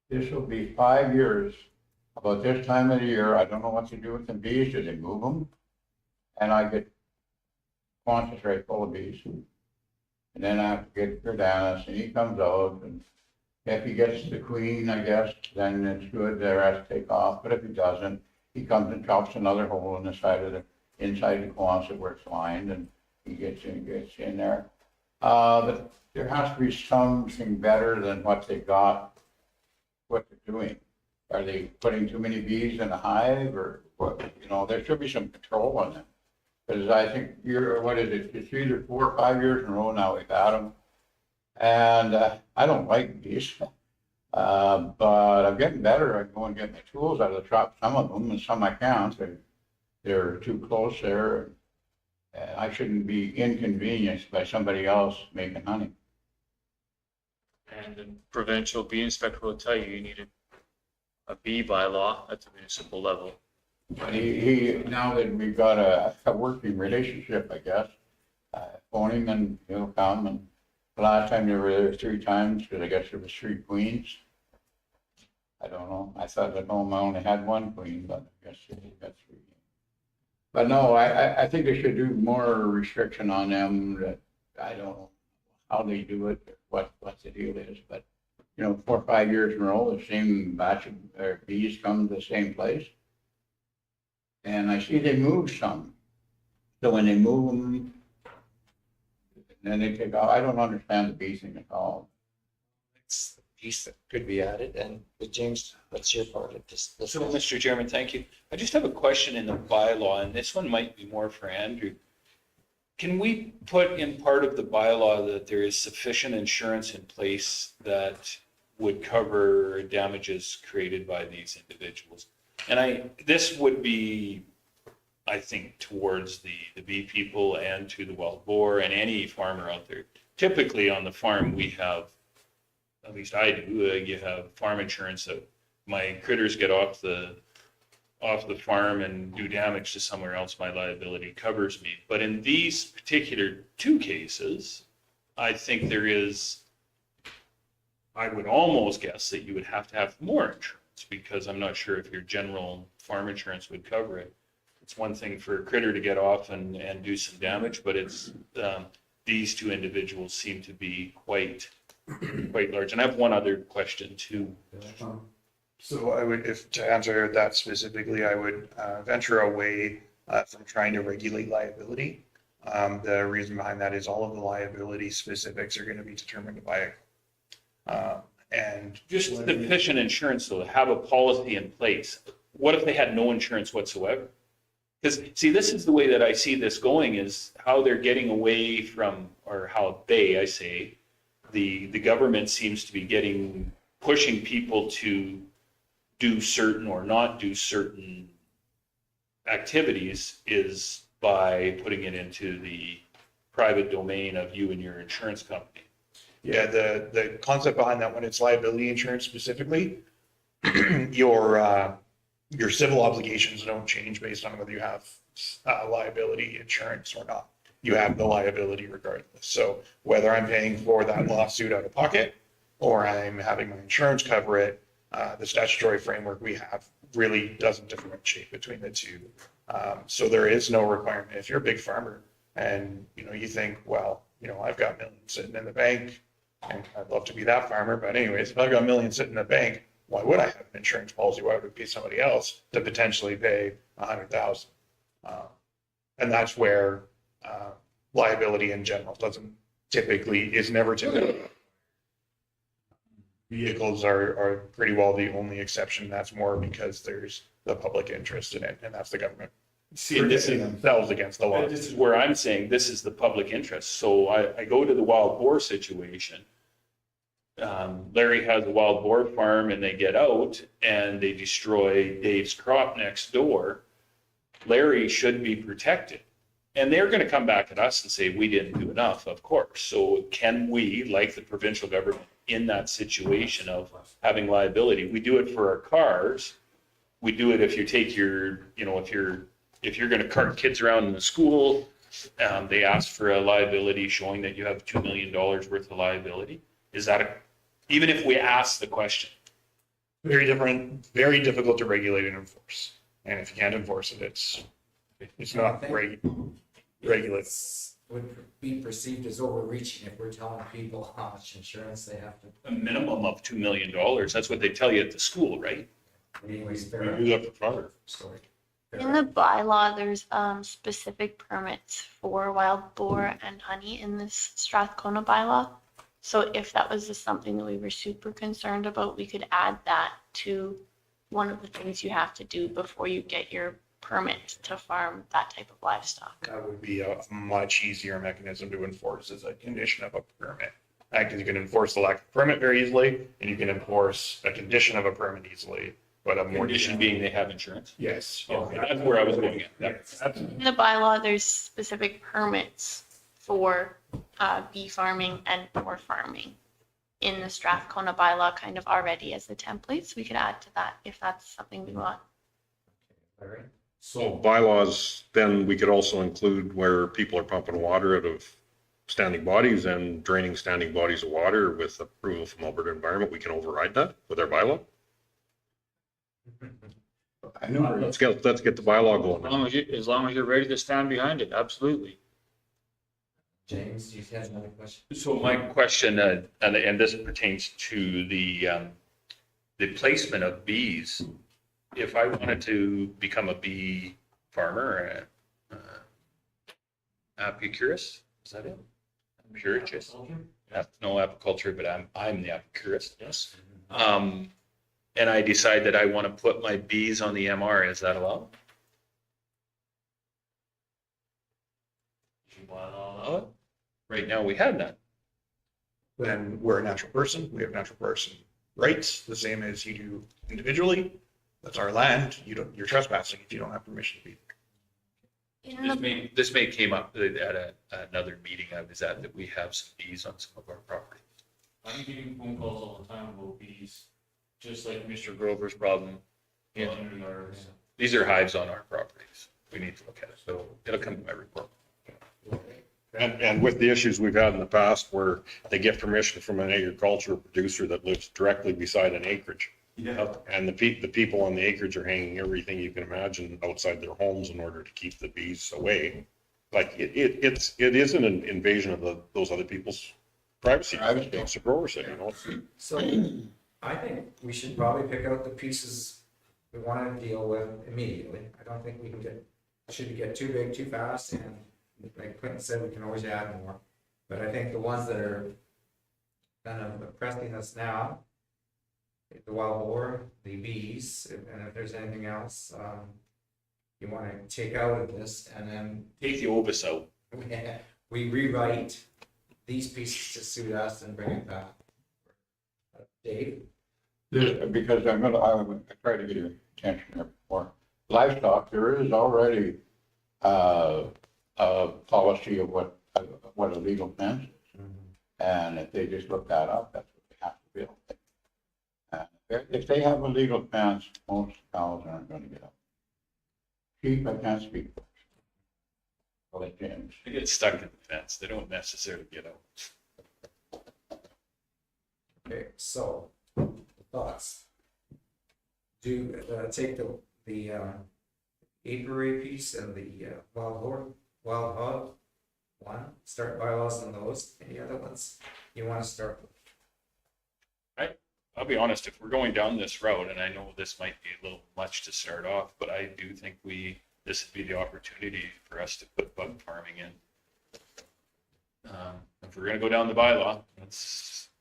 S9: This will be 5 years, about this time of the year, I don't know what to do with the bees, do they move them? And I get concentrate full of bees. And then I have to get Jordanus, and he comes out, and if he gets the queen, I guess, then it's good, the rest take off, but if he doesn't, he comes and chops another hole in the side of the, inside the Quonset where it's lined, and he gets in there. But there has to be something better than what they got, what they're doing. Are they putting too many bees in a hive, or what, you know, there should be some control on them. Because I think what is it, it's either 4 or 5 years in a row now we've had them. And I don't like bees, but I'm getting better. I go and get my tools out of the shop, some of them, and some I can't. They're too close there. I shouldn't be inconvenienced by somebody else making honey.
S3: And the provincial bee inspector will tell you, you need a bee bylaw at the municipal level.
S9: But he now that we've got a working relationship, I guess, phone him and he'll come. And the last time they were there 3 times, because I guess there was 3 queens. I don't know. I thought at home I only had 1 queen, but I guess they got 3. But no, I think they should do more restriction on them. That I don't know how they do it, what the deal is, but you know, 4 or 5 years in a row, the same batch of bees come to the same place. And I see they move some. So when they move them, then they take off. I don't understand the bee thing at all.
S1: It's the piece that could be added. And James, what's your part of this?
S5: So, Mr. Chairman, thank you. I just have a question in the bylaw, and this one might be more for Andrew. Can we put in part of the bylaw that there is sufficient insurance in place that would cover damages created by these individuals? And this would be, I think, towards the bee people and to the wild boar and any farmer out there. Typically on the farm, we have, at least I do, you have farm insurance that my critters get off the farm and do damage to somewhere else, my liability covers me. But in these particular 2 cases, I think there is, I would almost guess that you would have to have more insurance, because I'm not sure if your general farm insurance would cover it. It's one thing for a critter to get off and do some damage, but it's these 2 individuals seem to be quite large. And I have one other question too.
S11: So I would, if to answer that specifically, I would venture away from trying to regulate liability. The reason behind that is all of the liability specifics are going to be determined by and
S5: Just sufficient insurance, though, to have a policy in place. What if they had no insurance whatsoever? Because, see, this is the way that I see this going, is how they're getting away from, or how they, I say, the government seems to be pushing people to do certain or not do certain activities is by putting it into the private domain of you and your insurance company.
S11: yeah, the concept behind that, when it's liability insurance specifically, your your civil obligations don't change based on whether you have liability insurance or not. You have the liability regardless. So whether I'm paying for that lawsuit out of pocket or I'm having my insurance cover it, the statutory framework we have really doesn't differentiate between the two. So there is no requirement. If you're a big farmer and, you think, well, I've got millions sitting in the bank and I'd love to be that farmer. But anyways, if I've got millions sitting in the bank, why would I have an insurance policy? Why would I pay somebody else to potentially pay $100,000? And that's where liability in general is never typical. Vehicles are pretty well the only exception. That's more because there's the public interest in it, and that's the government
S5: See, and this is,
S11: themselves against the law.
S5: this is where I'm saying this is the public interest. So I go to the wild boar situation. Larry has a wild boar farm and they get out and they destroy Dave's crop next door. Larry should be protected. And they're going to come back at us and say, we didn't do enough, of course. So can we, like the provincial government, in that situation of having liability, we do it for our cars. We do it if you take your, if you're going to cart kids around in the school, they ask for a liability showing that you have $2 million worth of liability. Is that even if we ask the question?
S11: Very different, very difficult to regulate and enforce. And if you can't enforce it, it's not regulated.
S12: Would be perceived as overreaching if we're telling people how much insurance they have to.
S5: A minimum of $2 million. That's what they tell you at the school, right?
S12: Anyways,
S6: We
S12: fair
S6: do that for farmers.
S12: story.
S10: In the bylaw, there's specific permits for wild boar and honey in this Strathcona bylaw. So if that was just something that we were super concerned about, we could add that to one of the things you have to do before you get your permit to farm that type of livestock.
S11: That would be a much easier mechanism to enforce as a condition of a permit. Because you can enforce the lack of permit very easily, and you can enforce a condition of a permit easily, but a more.
S5: Condition being they have insurance.
S11: Yes.
S5: Okay, that's where I was going at.
S11: Yes.
S10: In the bylaw, there's specific permits for bee farming and boar farming in the Strathcona bylaw kind of already as a template. So we could add to that if that's something we want.
S12: Larry?
S6: So bylaws, then we could also include where people are pumping water out of standing bodies and draining standing bodies of water with approval from Alberta Environment. We can override that with our bylaw.
S9: I know.
S6: Let's get the bylaw going.
S3: As long as you're ready to stand behind it, absolutely.
S12: James, do you have another question?
S5: So my question, and this pertains to the placement of bees. If I wanted to become a bee farmer, apicurist, is that it? Apicurist? No, apiculture, but I'm the apicurist. Yes. And I decide that I want to put my bees on the MR. Is that allowed? Allow it? Right now we have none.
S11: Then we're a natural person. We have natural person rights, the same as you do individually. That's our land. You're trespassing if you don't have permission to be.
S5: This may came up at another meeting I was at, that we have some bees on some of our property.
S3: I'm getting phone calls all the time about bees, just like Mr. Grover's problem. Yeah.
S5: These are hives on our properties. We need to look at it. So it'll come to my report.
S6: And with the issues we've had in the past where they get permission from an agricultural producer that lives directly beside an acreage.
S3: Yeah.
S6: And the people on the acreage are hanging everything you can imagine outside their homes in order to keep the bees away. Like it is an invasion of those other people's privacy. It's a grower say,
S12: So I think we should probably pick out the pieces we want to deal with immediately. I don't think we can should get too big too fast, and like Clinton said, we can always add more. But I think the ones that are kind of pressing us now, the wild boar, the bees, and if there's anything else you want to take out of this, and then
S5: Take the ovis out.
S12: we rewrite these pieces to suit us and bring it back. Dave?
S9: Because I tried to get your attention there before. Livestock, there is already a policy of what a legal fence is. And if they just look that up, that's what they have to build. If they have a legal fence, most cows aren't going Sheep, I can't speak. I'll let James.
S5: They get stuck in the fence. They don't necessarily get out.
S12: Okay, so, thoughts. Do, take the apiary piece and the wild hog one, start bylaws on those, any other ones you wanna start with?
S5: I'll be honest, if we're going down this route, and I know this might be a little much to start off, but I do think this would be the opportunity for us to put bug farming in. If we're gonna go down the bylaw,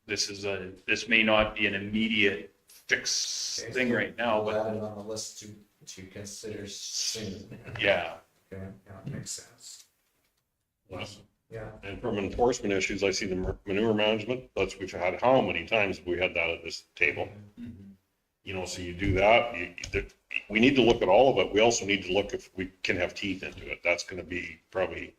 S5: this may not be an immediate fix
S12: Okay,
S5: thing
S12: so
S5: right now,
S12: we'll
S5: but
S12: add it on the list to consider soon.
S5: yeah.
S12: Okay, yeah, makes sense. Yeah,
S6: And from enforcement issues, I see the manure management, we've had, how many times have we had that at this table? You know, so you do that, we need to look at all of it. We also need to look if we can have teeth into it. That's gonna be probably.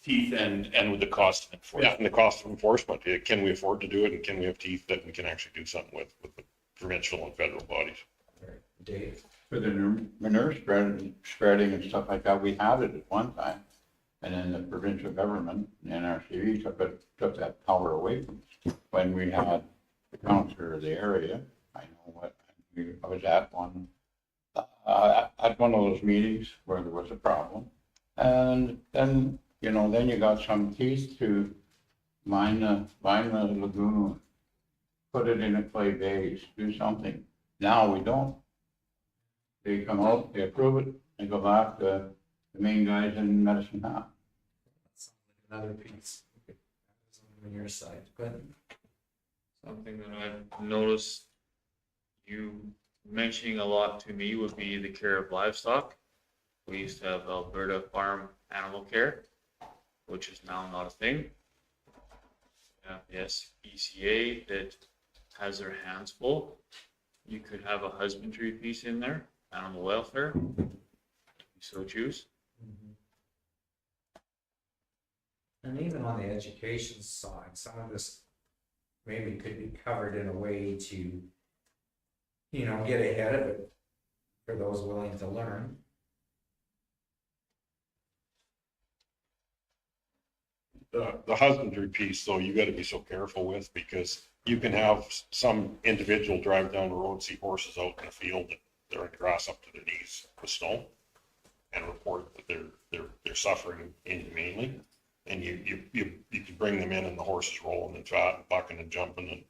S5: Teeth and with the cost of
S6: Yeah,
S5: enforcement.
S6: and the cost of enforcement. Can we afford to do it, and can we have teeth that we can actually do something with the provincial and federal bodies?
S12: Dave,
S9: For the manure spreading and stuff like that, we had it at one time. And then the provincial government, NRCV, took that power away from us. When we had the councillor of the area, I was at one of those meetings where there was a problem. And then, then you got some teeth to mine the lagoon, put it in a clay base, do something. Now we don't. They come out, they approve it, and go back to the main guys in Medicine Hat.
S12: that's another piece. On your side, but
S3: Something that I've noticed you mentioning a lot to me would be the care of livestock. We used to have Alberta Farm Animal Care, which is now not a thing. Yes, ECA that has their hands full. You could have a husbandry piece in there, animal welfare, if you so choose.
S12: and even on the education side, some of this maybe could be covered in a way to, get ahead of it for those willing to learn.
S6: The husbandry piece, though, you gotta be so careful with, because you can have some individual drive down the road, see horses out in the field, that they're in grass up to their knees with snow, and report that they're suffering inhumanely. And you can bring them in and the horse is rolling and fat and bucking and jumping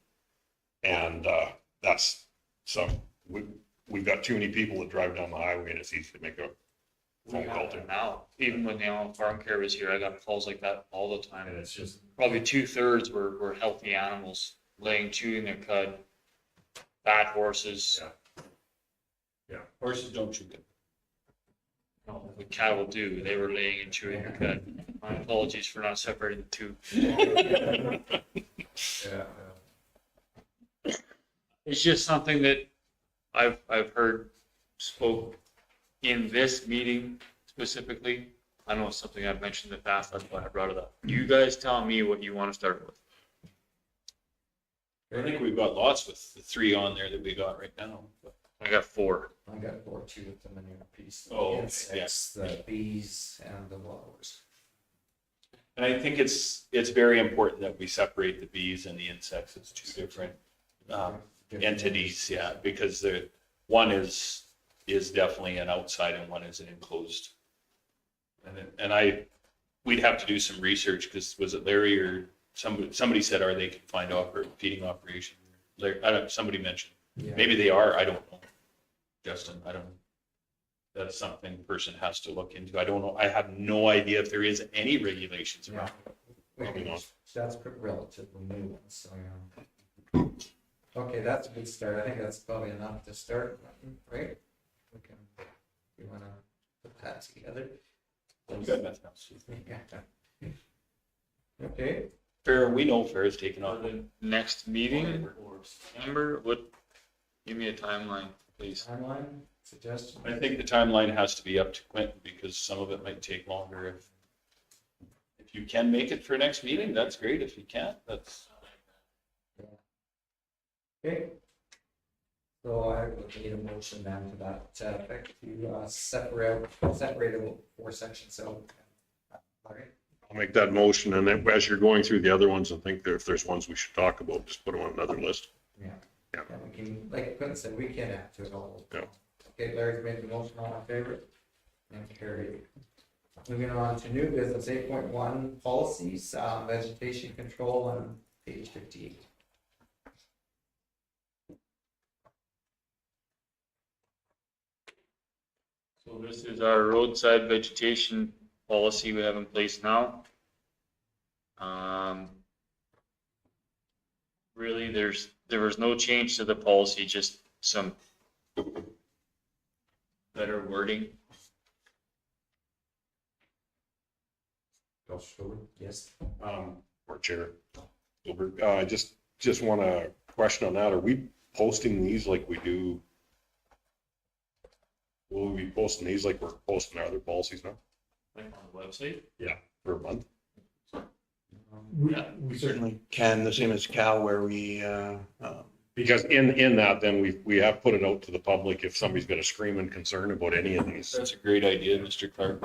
S6: and that's some, we've got too many people that drive down the highway and it's easy to make a phone call to.
S3: Now, even when the animal farm care was here, I got calls like that all the time. And it's just probably 2/3 were healthy animals laying, chewing their cud, bad horses.
S8: Yeah.
S5: Horses don't chew good.
S3: No, the cattle do. They were laying and chewing their cud. My apologies for not separating the two.
S12: Yeah.
S3: It's just something that I've heard spoke in this meeting specifically. I know it's something I've mentioned in the past, that's why I brought it up. You guys tell me what you want to start with.
S5: I think we've got lots with the 3 on there that we got right now. But
S3: I got 4.
S12: I got 4 too with the manure piece.
S5: Oh, okay,
S12: Insects, the bees and the flowers.
S5: And I think it's very important that we separate the bees and the insects as 2 different entities, yeah, because one is definitely an outside and one is an enclosed. And we'd have to do some research, because was it Larry or somebody said, are they confined feeding operation? Somebody mentioned,
S12: Yeah.
S5: maybe they are, I don't know. Justin, I don't know. That's something the person has to look into. I don't know. I have no idea if there is any regulations around. Probably not.
S12: That's relatively new one, so yeah. Okay, that's a good start. I think that's probably enough to start, right? You wanna put that together?
S5: You got nothing else.
S12: Yeah. Okay,
S5: Fair, we know Fair is taking
S3: For
S5: on.
S3: the next meeting or September, give me a timeline, please.
S12: timeline, suggestion?
S5: I think the timeline has to be up to Quentin, because some of it might take longer. If you can make it for next meeting, that's great. If you can't, that's.
S12: Okay. So I would need a motion then to that effect to separate it for sections, so. All right.
S6: I'll make that motion, and then as you're going through the other ones, I think that if there's ones we should talk about, just put them on another list.
S12: Yeah.
S6: Yeah.
S12: Yeah, we can, like Quentin said, we can add to it all.
S6: Yeah.
S12: Okay, Larry's made the motion, all in favor? And carried. Moving on to new business, 8.1 policies, vegetation control on page 58.
S3: So this is our roadside vegetation policy we have in place now. Really, there was no change to the policy, just some better wording.
S12: Yes.
S6: Or Chair. I just want to question on that. Are we posting these like we do? Will we be posting these like we're posting our other policies now?
S3: Like on the website?
S6: Yeah, for a month.
S11: We certainly can, the same as Cal, where we,
S6: Because in that, then we have put it out to the public if somebody's got a screaming concern about any of these.
S5: That's a great idea, Mr. Clark.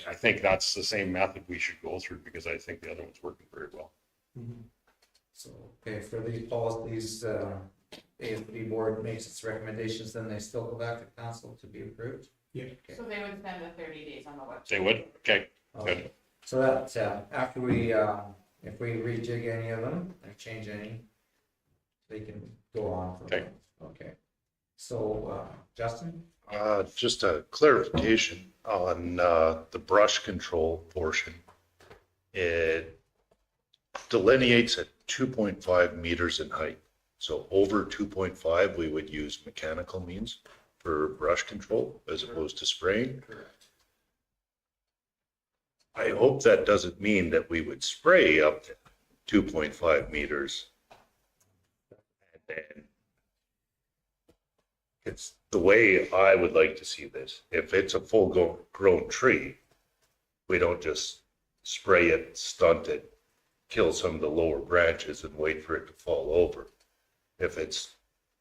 S6: I think that's the same method we should go through because I think the other one's working very well.
S12: So, okay, for these policies, ASB board makes its recommendations, then they still go back to council to be approved?
S11: Yeah.
S4: So they would spend the 30 days on the website.
S6: They would? Okay,
S12: Okay.
S6: good.
S12: So that, after we, if we rejig any of them, or change any, they can go on for.
S6: Okay.
S12: Okay. So, Justin?
S8: Just a clarification on the brush control portion. It delineates at 2.5 meters in height. So over 2.5, we would use mechanical means for brush control as opposed to spraying. I hope that doesn't mean that we would spray up to 2.5 meters. And then it's the way I would like to see this. If it's a full grown tree, we don't just spray it, stunt it, kill some of the lower branches and wait for it to fall over. If it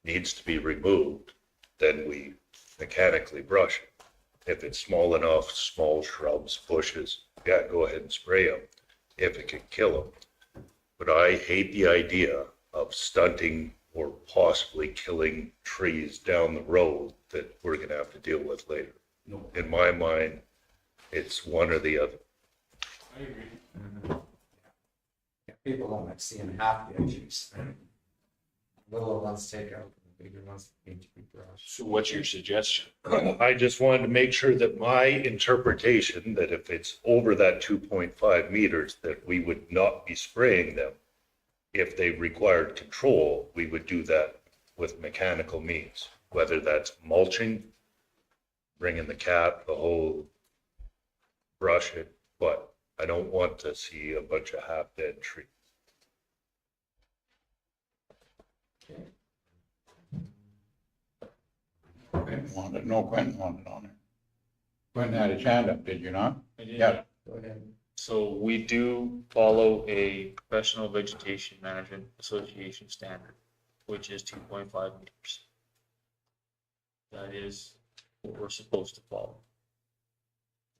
S8: needs to be removed, then we mechanically brush it. If it's small enough, small shrubs, bushes, yeah, go ahead and spray them if it can kill them. But I hate the idea of stunting or possibly killing trees down the road that we're going to have to deal with later.
S11: No.
S8: In my mind, it's one or the other.
S3: I agree.
S12: Yeah, people don't like seeing half the issues. Little ones take out, the bigger ones need to be brushed.
S5: So what's your suggestion?
S8: I just wanted to make sure that my interpretation, that if it's over that 2.5 meters, that we would not be spraying them. If they required control, we would do that with mechanical means, whether that's mulching, bringing the cat, the whole brush it, but I don't want to see a bunch of half-dead trees.
S9: Quentin wanted, no, Quentin wanted on it. Quentin had his hand up, did you not?
S3: I did.
S9: Yeah.
S12: Go ahead.
S3: So we do follow a Professional Vegetation Management Association standard, which is 2.5 meters. That is what we're supposed to follow.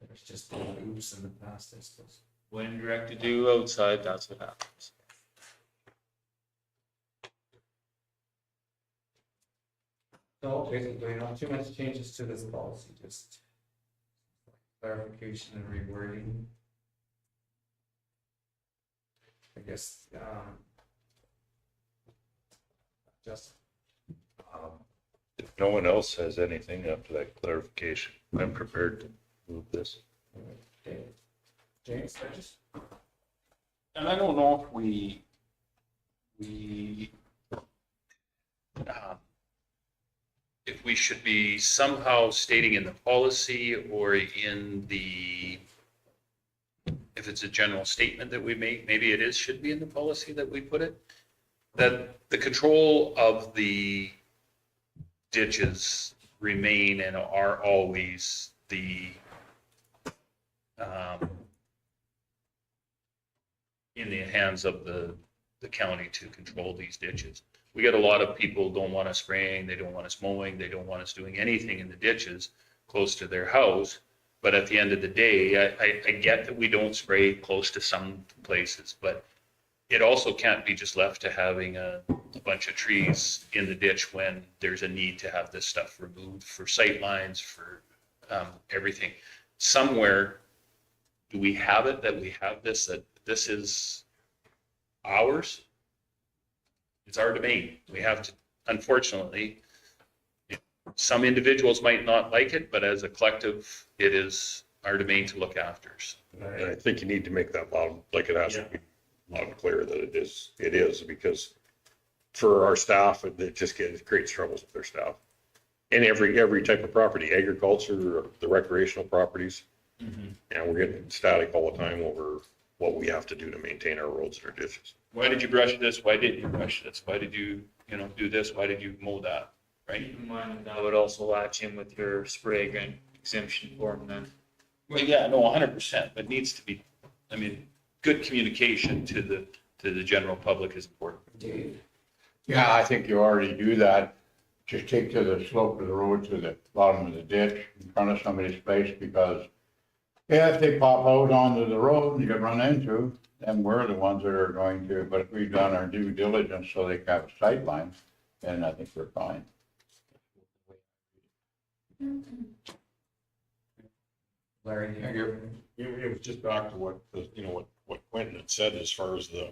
S12: There's just been oops in the past, I suppose.
S3: When directed to do outside, that's what happens.
S12: So basically, not too much changes to this policy, just clarification and rewording. I guess, just,
S8: If no one else has anything after that clarification, I'm prepared to move this.
S12: okay. James, I just,
S5: And I don't know if we should be somehow stating in the policy or in the, if it's a general statement that we make, maybe it is, should be in the policy that we put it, that the control of the ditches remain and are always the, in the hands of the county to control these ditches. we got a lot of people don't want us spraying, they don't want us mowing, they don't want us doing anything in the ditches close to their house. But at the end of the day, I get that we don't spray close to some places, but it also can't be just left to having a bunch of trees in the ditch when there's a need to have this stuff removed for sight lines, for everything. Somewhere, do we have it that we have this, that this is ours? It's our domain. We have to, unfortunately, some individuals might not like it, but as a collective, it is our domain to look after.
S6: And I think you need to make that loud, like it has to be loud and clear that it is, because for our staff, it just creates troubles with their staff. And every type of property, agriculture, the recreational properties. And we're getting static all the time over what we have to do to maintain our roads and our ditches.
S5: Why did you brush this? Why didn't you brush this? Why did you, do this? Why did you mow that? Right?
S3: Keep in mind that would also latch in with your spray gun exemption form then.
S5: Well, yeah, no, 100%, but needs to be, good communication to the general public is important.
S12: Dave?
S9: Yeah, I think you already do that. Just take to the slope of the road to the bottom of the ditch in front of somebody's place, because if they pop out onto the road and you get run into, then we're the ones that are going to, but if we've done our due diligence so they can have a sight line, then I think we're fine.
S12: Larry?
S6: It was just back to what Quentin had said as far as the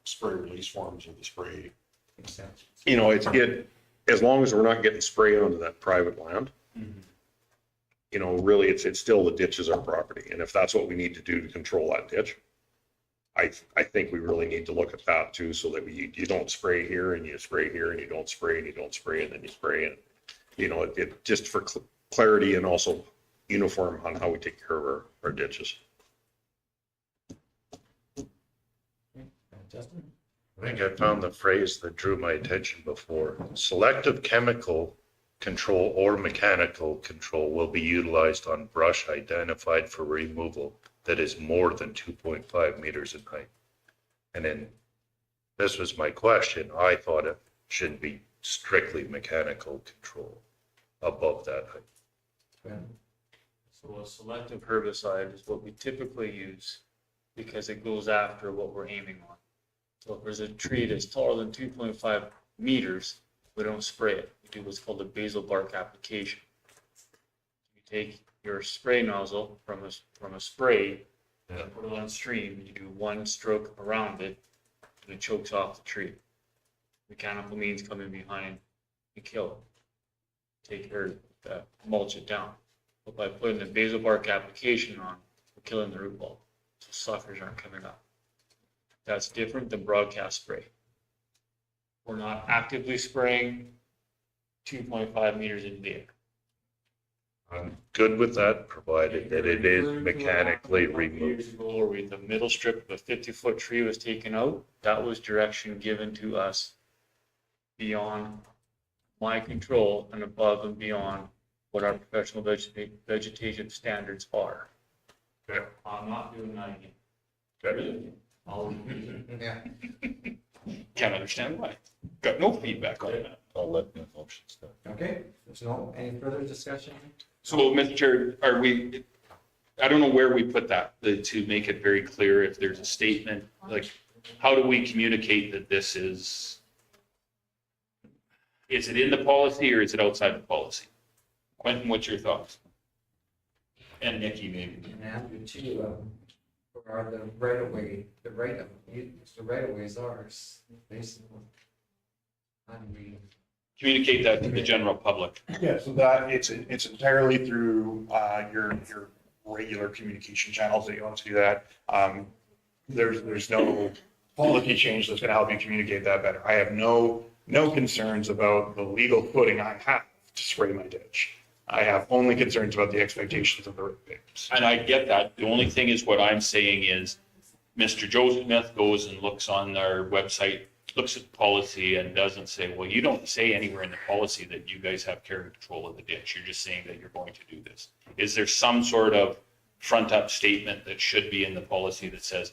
S6: spray release forms of the spray. As long as we're not getting spray onto that private land, really it's still the ditch is our property. And if that's what we need to do to control that ditch, I think we really need to look at that too, so that you don't spray here and you spray here and you don't spray and you don't spray and then you spray. And, it just for clarity and also uniform on how we take care of our ditches.
S12: Justin?
S8: I think I found the phrase that drew my attention before. Selective chemical control or mechanical control will be utilized on brush identified for removal that is more than 2.5 meters in height. And then this was my question. I thought it should be strictly mechanical control above that height.
S3: So a selective herbicide is what we typically use because it goes after what we're aiming on. So if there's a tree that's taller than 2.5 meters, we don't spray it. We do what's called a basal bark application. You take your spray nozzle from a spray, and put it on stream, and you do one stroke around it, and it chokes off the tree. Mechanical means come in behind and kill it. Take or mulch it down. But by putting the basal bark application on, we're killing the root ball, so suckers aren't coming up. That's different than broadcast spray. We're not actively spraying 2.5 meters into the air.
S8: I'm good with that, provided that it is mechanically
S3: Years
S8: removed.
S3: ago, where the middle strip of a 50-foot tree was taken out, that was direction given to us beyond my control and above and beyond what our professional vegetation standards are.
S8: Okay.
S3: I'm not doing that again.
S8: Okay.
S12: Yeah.
S5: Can't understand why. Got no feedback on that.
S8: I'll let the motion stand.
S12: Okay, there's any further discussion?
S5: So, Mr. Chair, I don't know where we put that, to make it very clear if there's a statement, like, how do we communicate that this is it in the policy or is it outside the policy? Quentin, what's your thoughts? And Nikki, maybe.
S12: And Andrew too, are the right of way, the right of way is ours, basically.
S5: Communicate that to the general public.
S11: Yeah, so that it's entirely through your regular communication channels that you want to do that. There's no policy change that's going to help you communicate that better. I have no concerns about the legal footing I have to spray my ditch. I have only concerns about the expectations of the ratepayers.
S5: And I get that. The only thing is what I'm saying is Mr. Joe Smith goes and looks on our website, looks at the policy and doesn't say, well, you don't say anywhere in the policy that you guys have care and control of the ditch. You're just saying that you're going to do this. Is there some sort of front up statement that should be in the policy that says,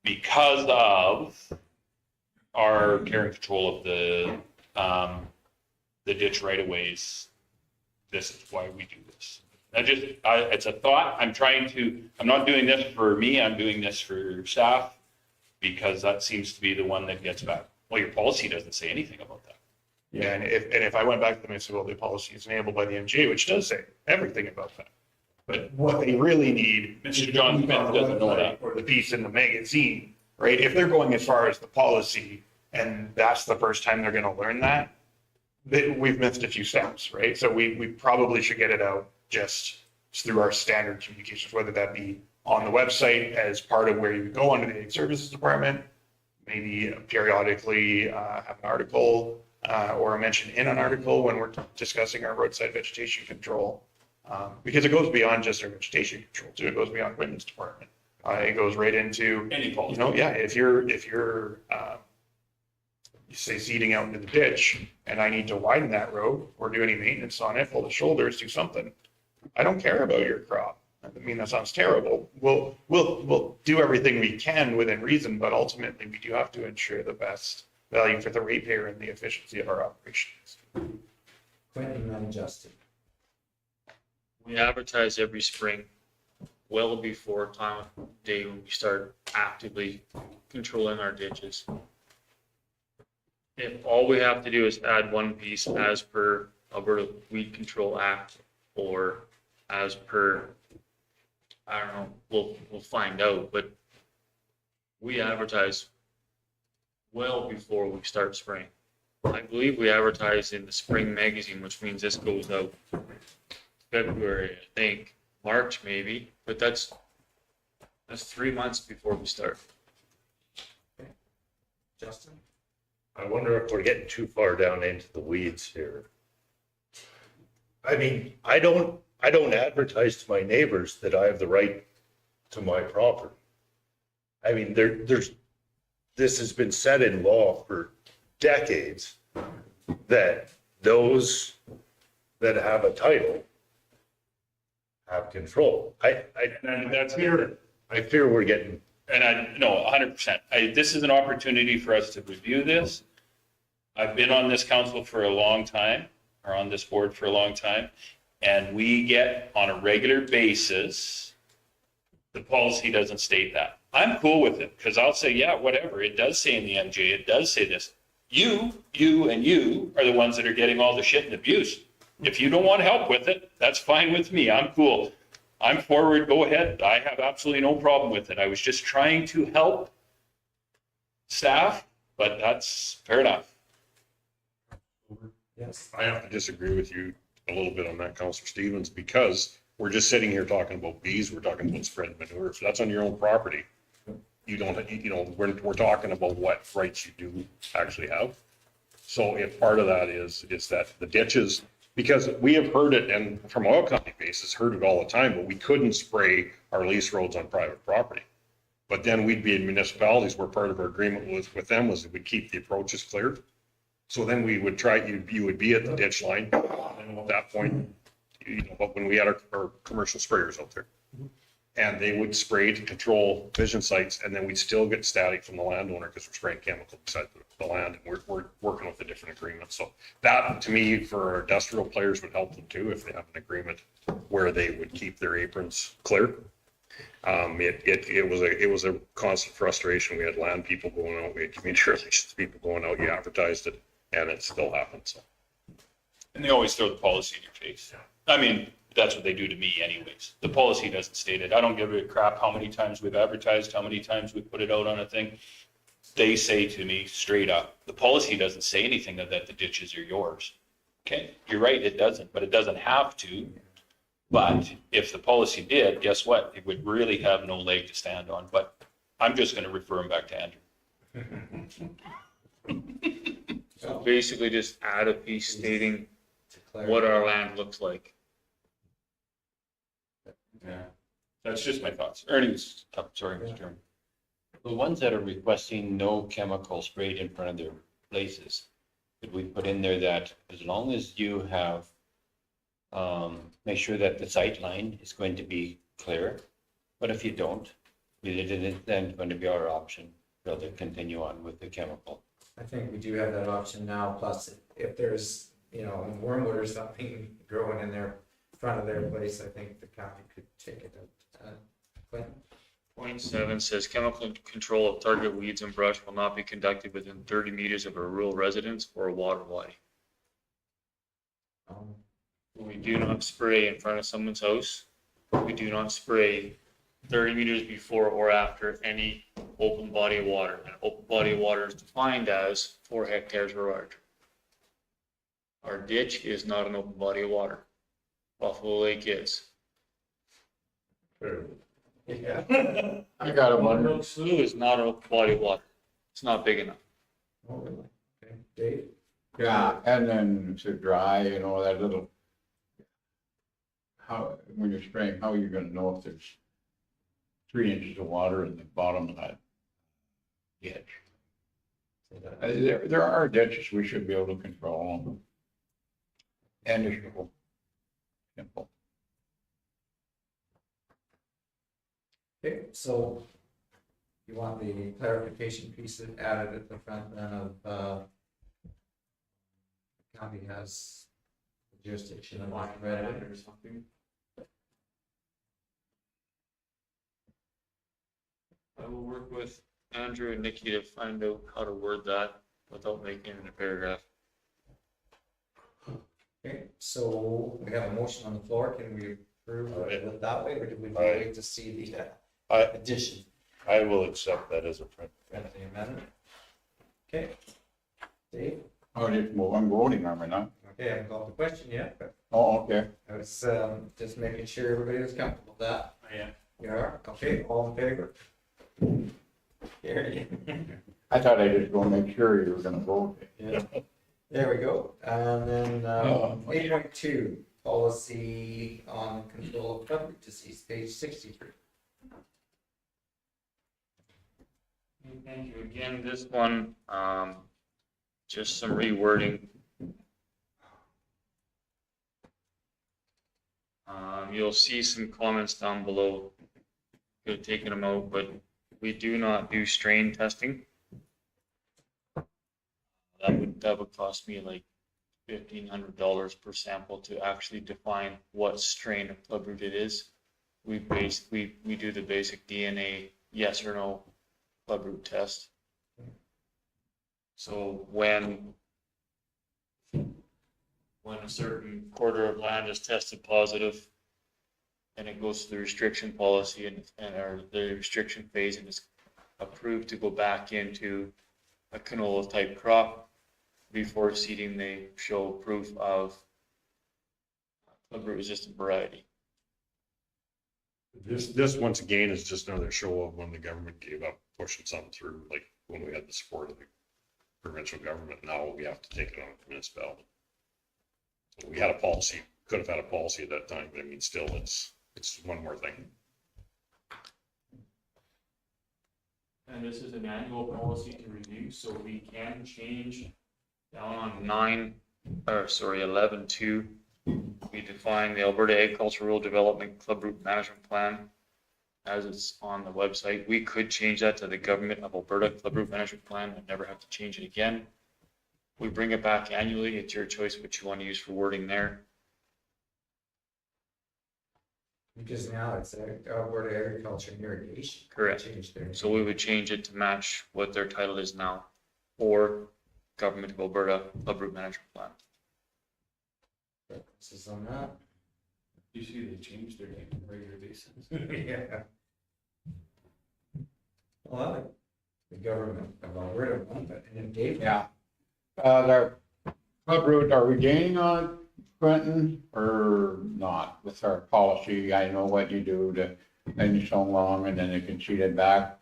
S5: because of are carrying control of the ditch right of ways. This is why we do this. It's a thought. I'm not doing this for me. I'm doing this for staff because that seems to be the one that gets back. Well, your policy doesn't say anything about that.
S11: Yeah, and if I went back to the municipality policy, it's enabled by the MGA, which does say everything about that. But what they really need.
S5: Mr. John Smith doesn't know that.
S11: Or the piece in the magazine, right? If they're going as far as the policy and that's the first time they're gonna learn that, we've missed a few steps, right? So we probably should get it out just through our standard communications, whether that be on the website as part of where you go under the Ag Services Department, maybe periodically have an article or a mention in an article when we're discussing our roadside vegetation control. Because it goes beyond just our vegetation control too. It goes beyond Quinton's department. It goes right into,
S5: Any policy.
S11: yeah, if you're you say seeding out into the ditch and I need to widen that road or do any maintenance on it, pull the shoulders, do something. I don't care about your crop. I mean, that sounds terrible. We'll do everything we can within reason, but ultimately we do have to ensure the best value for the ratepayer and the efficiency of our operations.
S12: Quentin and Justin.
S3: We advertise every spring, well before time of day when we start actively controlling our ditches. If all we have to do is add one piece as per Alberta Weed Control Act or as per, I don't know, we'll find out, but we advertise well before we start spraying. I believe we advertise in the spring magazine, which means this goes out February, I think, March maybe, but that's 3 months before we start.
S12: Justin?
S8: I wonder if we're getting too far down into the weeds here. I mean, I don't advertise to my neighbors that I have the right to my property. I mean, this has been set in law for decades that those that have a title have control. I fear we're getting.
S5: And no, 100%. This is an opportunity for us to review this. I've been on this council for a long time, or on this board for a long time, and we get on a regular basis, the policy doesn't state that. I'm cool with it, because I'll say, yeah, whatever. It does say in the MJ, it does say this. You are the ones that are getting all the shit and abuse. If you don't want help with it, that's fine with me. I'm cool. I'm forward, go ahead. I have absolutely no problem with it. I was just trying to help staff, but that's fair enough.
S12: Yes.
S6: I have to disagree with you a little bit on that, Councillor Stevens, because we're just sitting here talking about bees, we're talking about spread manure. If that's on your own property, you don't, we're talking about what rights you do actually have. So if part of that is that the ditches, because we have heard it, and from oil company basis, heard it all the time, but we couldn't spray our lease roads on private property. But then we'd be in municipalities where part of our agreement with them was that we'd keep the approaches clear. So then we would try, you would be at the ditch line, and at that point, but when we had our commercial sprayers out there, and they would spray to control vision sites, and then we'd still get static from the landowner because we're spraying chemical beside the land, and we're working with a different agreement. So that, to me, for our industrial players would help them too, if they have an agreement where they would keep their aprons clear. It was a constant frustration. We had land people going out, we had community relations people going out, you advertised it, and it still happens. So.
S5: And they always throw the policy in your face. I mean, that's what they do to me anyways. The policy doesn't state it. I don't give a crap how many times we've advertised, how many times we put it out on a thing. They say to me straight up, the policy doesn't say anything that the ditches are yours. Okay, you're right, it doesn't, but it doesn't have to. But if the policy did, guess what? It would really have no leg to stand on, but I'm just going to refer them back to Andrew.
S3: So basically just add a piece stating what our land looks like.
S5: Yeah, that's just my thoughts. Ernie's up, sorry, Mr. Chairman.
S2: The ones that are requesting no chemical sprayed in front of their places, could we put in there that as long as you have, make sure that the sight line is going to be clear, but if you don't, it is then going to be our option, rather continue on with the chemical.
S12: I think we do have that option now, plus if there's, wormwood or something growing in their front of their place, I think the county could take it out. Clinton?
S3: Point 7 says chemical control of target weeds and brush will not be conducted within 30 meters of a rural residence or a water body. We do not spray in front of someone's house. We do not spray 30 meters before or after any open body of water. An open body of water is defined as 4 hectares or larger. Our ditch is not an open body of water. Buffalo Lake is.
S12: Yeah.
S9: I got a wonder.
S3: Slough is not an open body of water. It's not big enough.
S12: Oh, really? Okay, Dave?
S9: Yeah, and then to dry, that little, when you're spraying, how are you gonna know if there's 3 inches of water in the bottom of that ditch? There are ditches we should be able to control. And it's simple.
S12: Okay, so you want the clarification piece added at the front then of, the county has jurisdiction of read it.
S3: Or something. I will work with Andrew and Nikki to find out how to word that without making it in a paragraph.
S12: Okay, so we have a motion on the floor. Can we approve it that way, or do we wait to see the addition
S8: I will accept that as a print.
S12: and the amendment? Okay. Dave?
S9: Oh, I'm voting, am I not?
S12: Okay, I haven't called the question yet, but
S9: Oh, okay.
S12: I was just making sure everybody was comfortable with that.
S3: Yeah.
S12: You are? Okay, all in favor? Carried.
S9: I thought I just go make sure you were gonna vote.
S12: Yeah. There we go. And then 8.2, policy on control of public disease, page 63.
S3: Thank you again. This one, just some rewording. You'll see some comments down below. Could have taken them out, but we do not do strain testing. That would cost me like $1,500 per sample to actually define what strain of clubroot it is. We do the basic DNA yes or no clubroot test. So when a certain quarter of land is tested positive, and it goes to the restriction policy or the restriction phase and is approved to go back into a canola type crop, before seeding, they show proof of clubroot resistant variety.
S6: This once again is just another show of when the government gave up pushing something through, like when we had the support of the provincial government. Now we have to take it on a municipality. So we had a policy, could have had a policy at that time, but I mean, still, it's one more thing.
S3: And this is an annual policy to review, so we can change down on 11.2. We define the Alberta Agricultural Development Clubroot Management Plan as it's on the website. We could change that to the Government of Alberta Clubroot Management Plan and never have to change it again. We bring it back annually. It's your choice what you want to use for wording there.
S12: Because now it's Alberta Agriculture and Irrigation.
S3: Correct.
S12: Changed their
S3: So we would change it to match what their title is now, or Government of Alberta Clubroot Management Plan.
S12: This is on that.
S5: You see they changed their name on a regular basis.
S12: Yeah. Well, I like the government of Alberta one, but and then Dave.
S9: Yeah. The clubroot, are we gaining on it, Quentin, or not with our policy? I know what you do to, then you so long and then they can seed it back.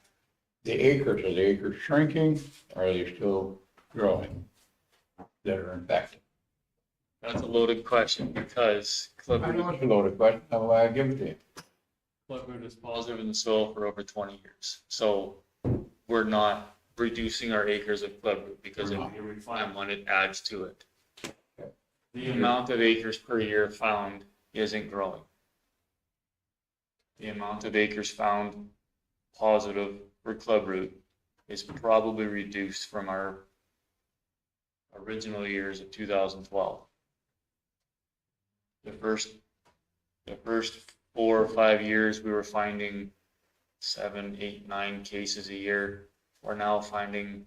S9: The acres, are the acres shrinking, or are they still growing that are infected?
S3: That's a loaded question because
S9: I know it's a loaded question, I'll give it to you.
S3: clubroot is positive in the soil for over 20 years. So we're not reducing our acres of clubroot because if we refine one, it adds to it. The amount of acres per year found isn't growing. The amount of acres found positive for clubroot is probably reduced from our original years of 2012. The first 4 or 5 years, we were finding 7, 8, 9 cases a year. We're now finding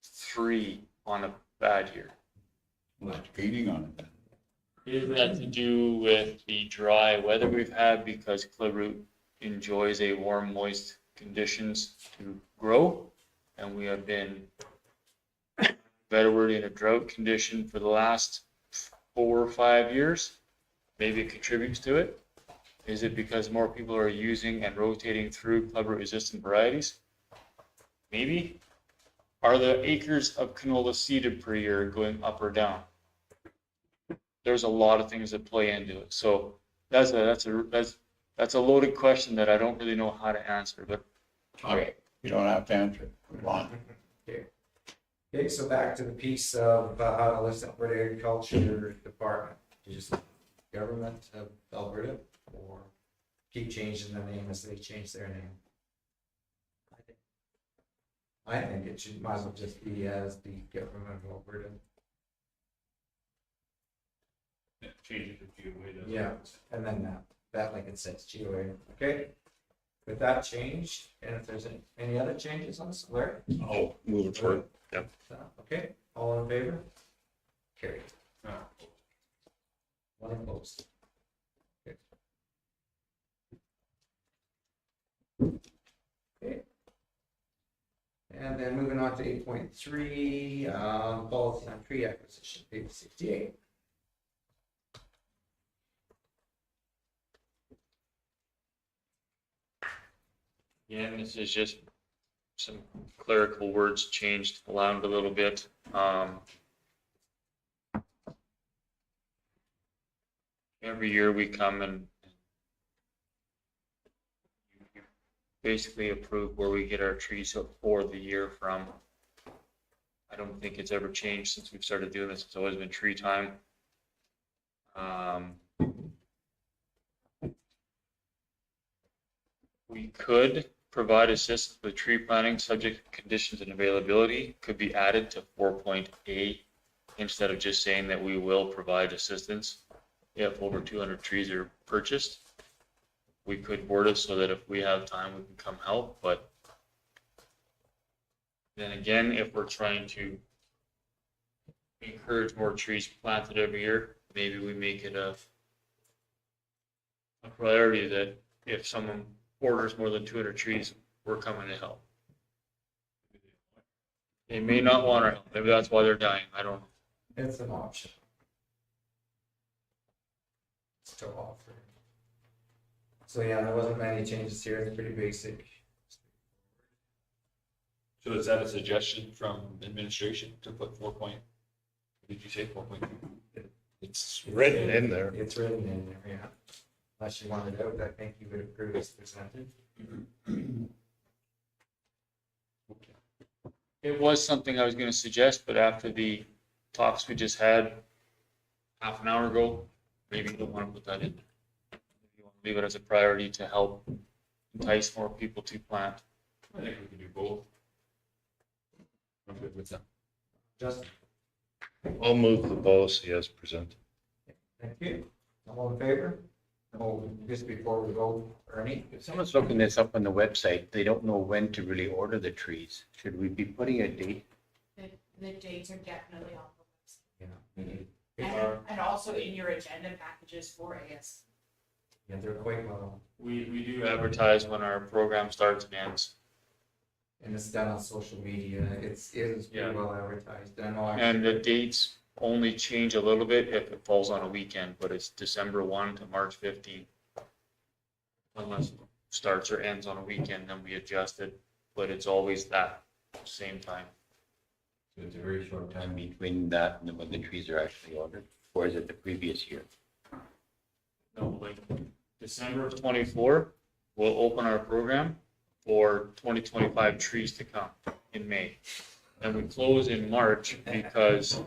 S3: 3 on a bad year.
S9: Well, that's gaining on it then.
S3: Is that to do with the dry weather we've had because clubroot enjoys a warm, moist conditions to grow? And we have been, better word, in a drought condition for the last 4 or 5 years? Maybe it contributes to it. Is it because more people are using and rotating through clubroot resistant varieties? Maybe. Are the acres of canola seeded per year going up or down? There's a lot of things that play into it. So that's a loaded question that I don't really know how to answer, but
S9: Okay, you don't have to answer it. Move on.
S12: Okay, so back to the piece of how to list Alberta Agriculture Department. You just government of Alberta, or keep changing the name as they change their name? I think it should, might as well just be as the government of Alberta.
S5: Change it to GOA, doesn't it?
S12: Yeah, and then that like it says GOA, okay? With that change, and if there's any other changes on this, Larry?
S6: I'll move it forward. Yep.
S12: Okay, all in favor? Carried. One opposed. Okay. Okay. And then moving on to 8.3, policy on tree acquisition, page 68.
S3: again, this is just some clerical words changed around a little bit. Every year we come and basically approve where we get our trees up for the year from. I don't think it's ever changed since we've started doing this. It's always been tree time. We could provide assistance with tree planting, subject to conditions and availability, could be added to 4.8 instead of just saying that we will provide assistance if over 200 trees are purchased. We could word it so that if we have time, we can come help, but then again, if we're trying to encourage more trees planted every year, maybe we make it a priority that if someone orders more than 200 trees, we're coming to help. They may not want our help. Maybe that's why they're dying. I don't know.
S12: It's an option. Still offer. So yeah, there wasn't many changes here. It's pretty basic.
S5: So is that a suggestion from administration to put 4 point, did you say 4.2?
S8: It's written in there.
S12: It's written in there, yeah. Unless you wanted out, I think you would approve as presented.
S3: It was something I was going to suggest, but after the talks we just had half an hour ago, maybe you don't want to put that in. You want to leave it as a priority to help entice more people to plant.
S5: I think we can do both. I'm good with that.
S12: Justin,
S8: I'll move the policy as presented.
S12: thank you. All in favor? Oh, just before we go, Ernie?
S2: If someone's looking this up on the website, they don't know when to really order the trees. Should we be putting a date?
S4: The dates are definitely on the
S12: Yeah.
S4: website. And also in your agenda packages for AS.
S12: Yeah, they're quite well,
S3: We do advertise when our program starts and ends.
S12: and it's done on social media. It is
S3: Yeah.
S12: pretty well advertised. I know
S3: And the
S12: actually,
S3: dates only change a little bit if it falls on a weekend, but it's December 1 to March 15. Unless it starts or ends on a weekend, then we adjust it, but it's always that same time.
S2: So it's a very short time between that and when the trees are actually ordered, or is it the previous year?
S3: No, like December of 24, we'll open our program for 2025 trees to come in May. And we close in March because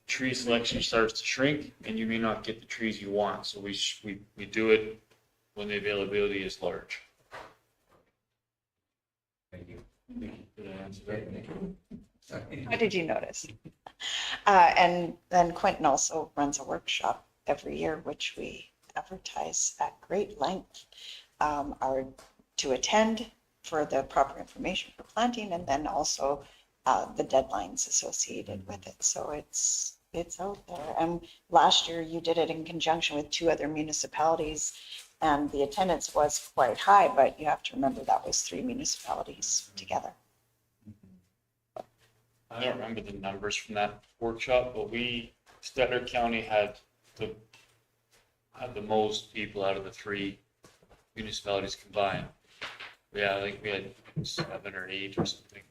S3: tree selection starts to shrink and you may not get the trees you want. So we do it when the availability is large.
S2: Thank you.
S3: Did I answer that?
S7: How did you notice? And then Quentin also runs a workshop every year, which we advertise at great length, are to attend for the proper information for planting, and then also the deadlines associated with it. So it's out there. And last year you did it in conjunction with 2 other municipalities, and the attendance was quite high, but you have to remember that was 3 municipalities together.
S3: I don't remember the numbers from that workshop, but Stettler County had the most people out of the 3 municipalities combined. Yeah, I think we had 7 or 8 or something.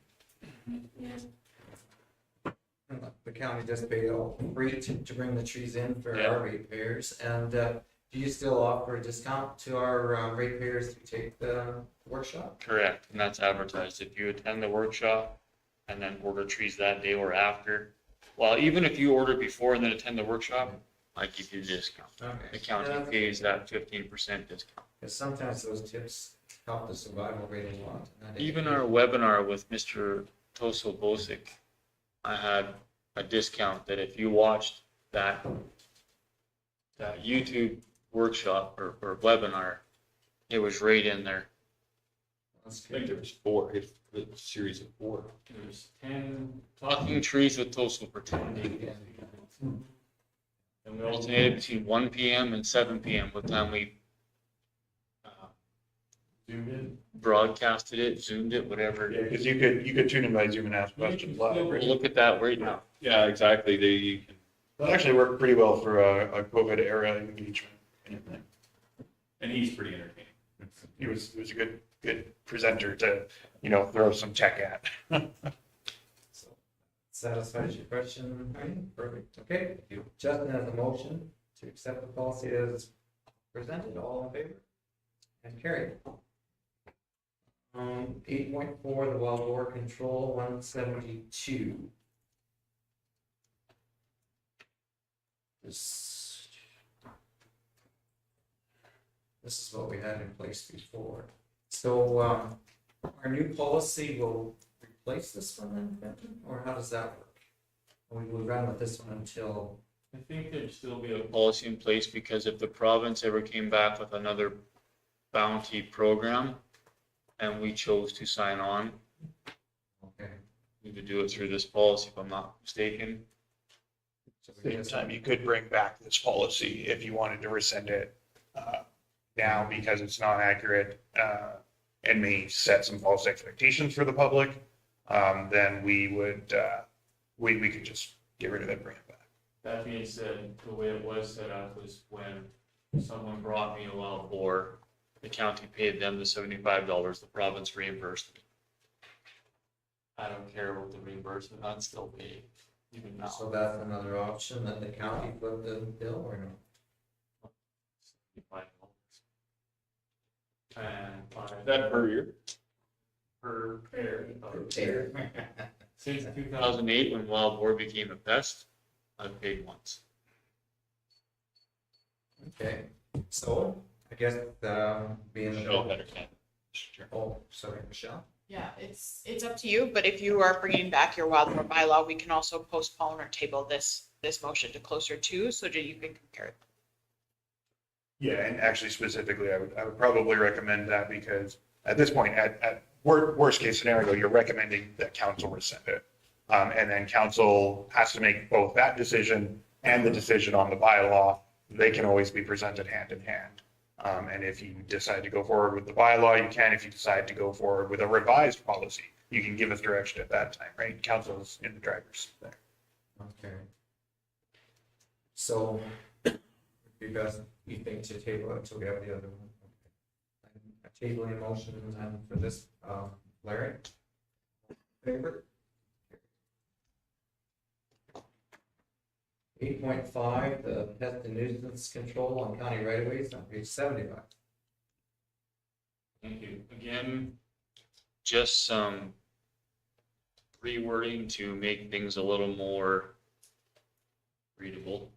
S12: The county just paid all free to bring the trees in for
S3: Yeah.
S12: our ratepayers. And do you still offer a discount to our ratepayers who take the workshop?
S3: Correct, and that's advertised. If you attend the workshop and then order trees that day or after, well, even if you order before and then attend the workshop, I give you a discount.
S12: Okay.
S3: The county pays that 15% discount.
S12: Because sometimes those tips help the survival rate a lot.
S3: Even our webinar with Mr. Toso Bosic, I had a discount that if you watched that YouTube workshop or webinar, it was right in there.
S5: I think there was 4, it's a series of 4.
S3: There's 10 talking trees with Toso for 10 days. And we alternated between 1 p.m. and 7 p.m. what time we broadcasted it, zoomed it, whatever.
S11: Yeah, because you could tune in by Zoom and ask questions live.
S3: We'll
S11: right?
S3: look at that right now.
S5: Yeah, exactly.
S11: That actually worked pretty well for a COVID era engagement.
S5: And he's pretty entertaining.
S11: He was a good presenter to, throw some tech at.
S12: So satisfies your question, Heidi? Perfect. Okay. Justin has a motion to accept the policy as presented. All in favor? And carried. 8.4, the wild boar control, 172. This is what we had in place before. So our new policy will replace this one then, Quentin? Or how does that work? We will run with this one until,
S3: I think there'd still be a policy in place because if the province ever came back with another bounty program and we chose to sign on,
S12: okay.
S3: we could do it through this policy, if I'm not mistaken.
S12: So we
S11: Same
S12: guess-
S11: time, you could bring back this policy if you wanted to rescind it now because it's not accurate and may set some false expectations for the public. Then we would we could just get rid of it and bring it back.
S3: That being said, the way it was set up was when someone brought me a wild boar, the county paid them the $75, the province reimbursed me. I don't care what the reimbursement, I'd still pay even now.
S12: So that's another option, that the county foot the bill or no?
S3: $75. And
S5: That per year?
S3: per pair.
S12: There.
S3: Since 2008, when wild boar became a pest, I've paid once.
S12: Okay, so I guess being.
S3: Michelle had her hand.
S12: Oh, sorry, Michelle.
S4: Yeah, it's up to you, but if you are bringing back your wild boar bylaw, we can also postpone or table this motion to closer to, so that you can compare it.
S11: Yeah, and actually specifically, I would probably recommend that because at this point, at worst case scenario, you're recommending that council rescind it. And then council has to make both that decision and the decision on the bylaw. They can always be presented hand in hand. And if you decide to go forward with the bylaw, you can. If you decide to go forward with a revised policy, you can give us direction at that time, right? Council's in the driver's there.
S12: Okay. So, you guys, you think to table it until we have the other one? Okay. A tabling motion and for this, Larry? Favor? 8.5, the pest and nuisance control on county right of ways on page 75.
S3: Thank you. Again, just some rewording to make things a little more readable.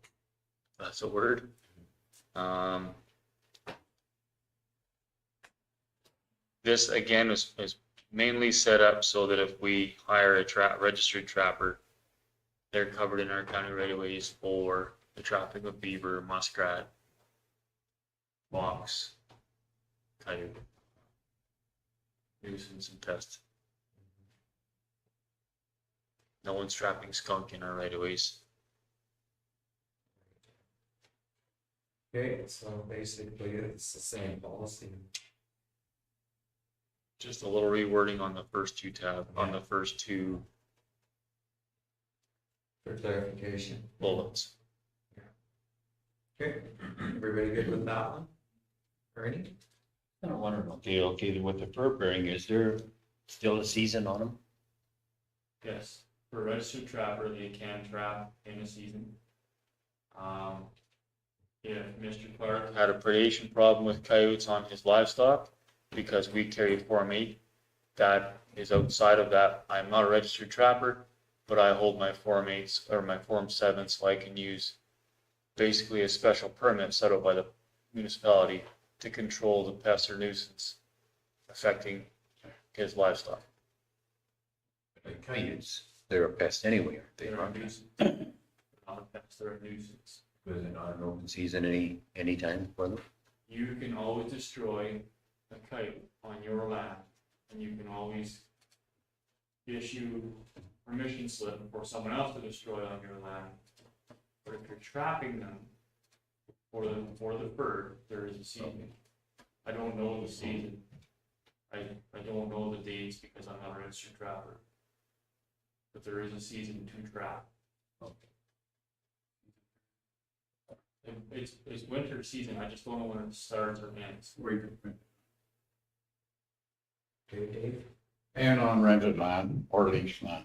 S3: That's a word. This again is mainly set up so that if we hire a registered trapper, they're covered in our county right of ways for the trapping of beaver, muskrat, fox, coyote, nuisance and pest. No one's trapping skunk in our right of ways.
S12: Okay, so basically it's the same policy.
S3: Just a little rewording on the first two on the first two
S12: For clarification.
S3: bullets.
S12: Okay, everybody good with that one? Ernie?
S2: I don't want to know, okay, with the fur bearing, is there still a season on them?
S3: Yes, for registered trapper, they can trap in a season. If Mr. Clark had a predation problem with coyotes on his livestock, because we carry Form 8, that is outside of that. I'm not a registered trapper, but I hold my Form 8s or my Form 7s, so I can use basically a special permit set up by the municipality to control the pest or nuisance affecting his livestock.
S2: Like coyotes, they're a pest anyway, aren't they?
S3: They're a nuisance. They're not a pest, they're a nuisance.
S2: Was it not an open season any time for them?
S3: You can always destroy a coyote on your land, and you can always issue permission slip for someone else to destroy on your land. But if you're trapping them for the fur, there is a season. I don't know the season. I don't know the dates because I'm not a registered trapper. But there is a season to trap. It's winter season, I just don't know when it starts or ends.
S12: Okay, Dave?
S9: And on rented land or leased land.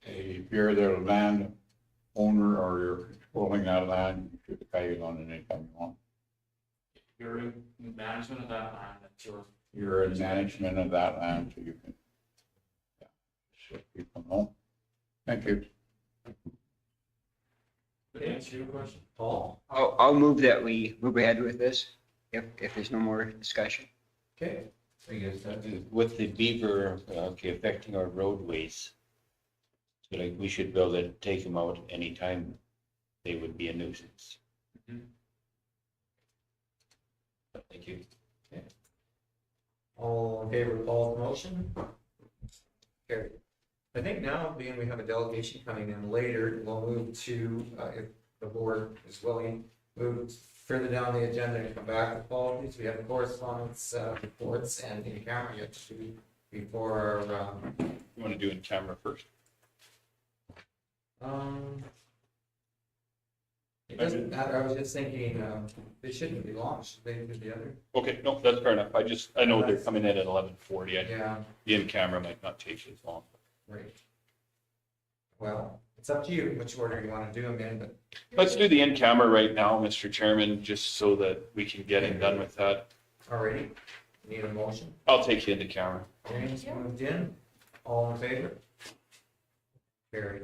S9: If you're the land owner or you're controlling that land, you shoot the coyote on it anytime you want.
S3: You're in management of that land, that's yours.
S9: You're in management of that land, so you can. Yeah, so people know. Thank you.
S3: Did I answer your question?
S12: Paul?
S13: I'll move that we move ahead with this, if there's no more discussion.
S12: Okay, I guess that's
S2: With the beaver, okay, affecting our roadways. So like we should be able to take them out anytime they would be a nuisance. Thank you.
S12: all in favor of Paul's motion? Carried. I think now, being we have a delegation coming in later, we'll move to, if the board is willing, move further down the agenda and come back to policies. We have correspondence, reports, and in camera yet to do before our,
S5: You want to do in camera first?
S12: it doesn't matter, I was just thinking, they shouldn't be long, should they do the other?
S5: Okay, no, that's fair enough. I know they're coming in at 11:40.
S12: Yeah,
S5: The in camera might not take as long.
S12: right. Well, it's up to you which order you want to do them in, but
S5: Let's do the in camera right now, Mr. Chairman, just so that we can get it done with that.
S12: already, need a motion?
S5: I'll take you into camera.
S12: James moved in, all in favor? Carried.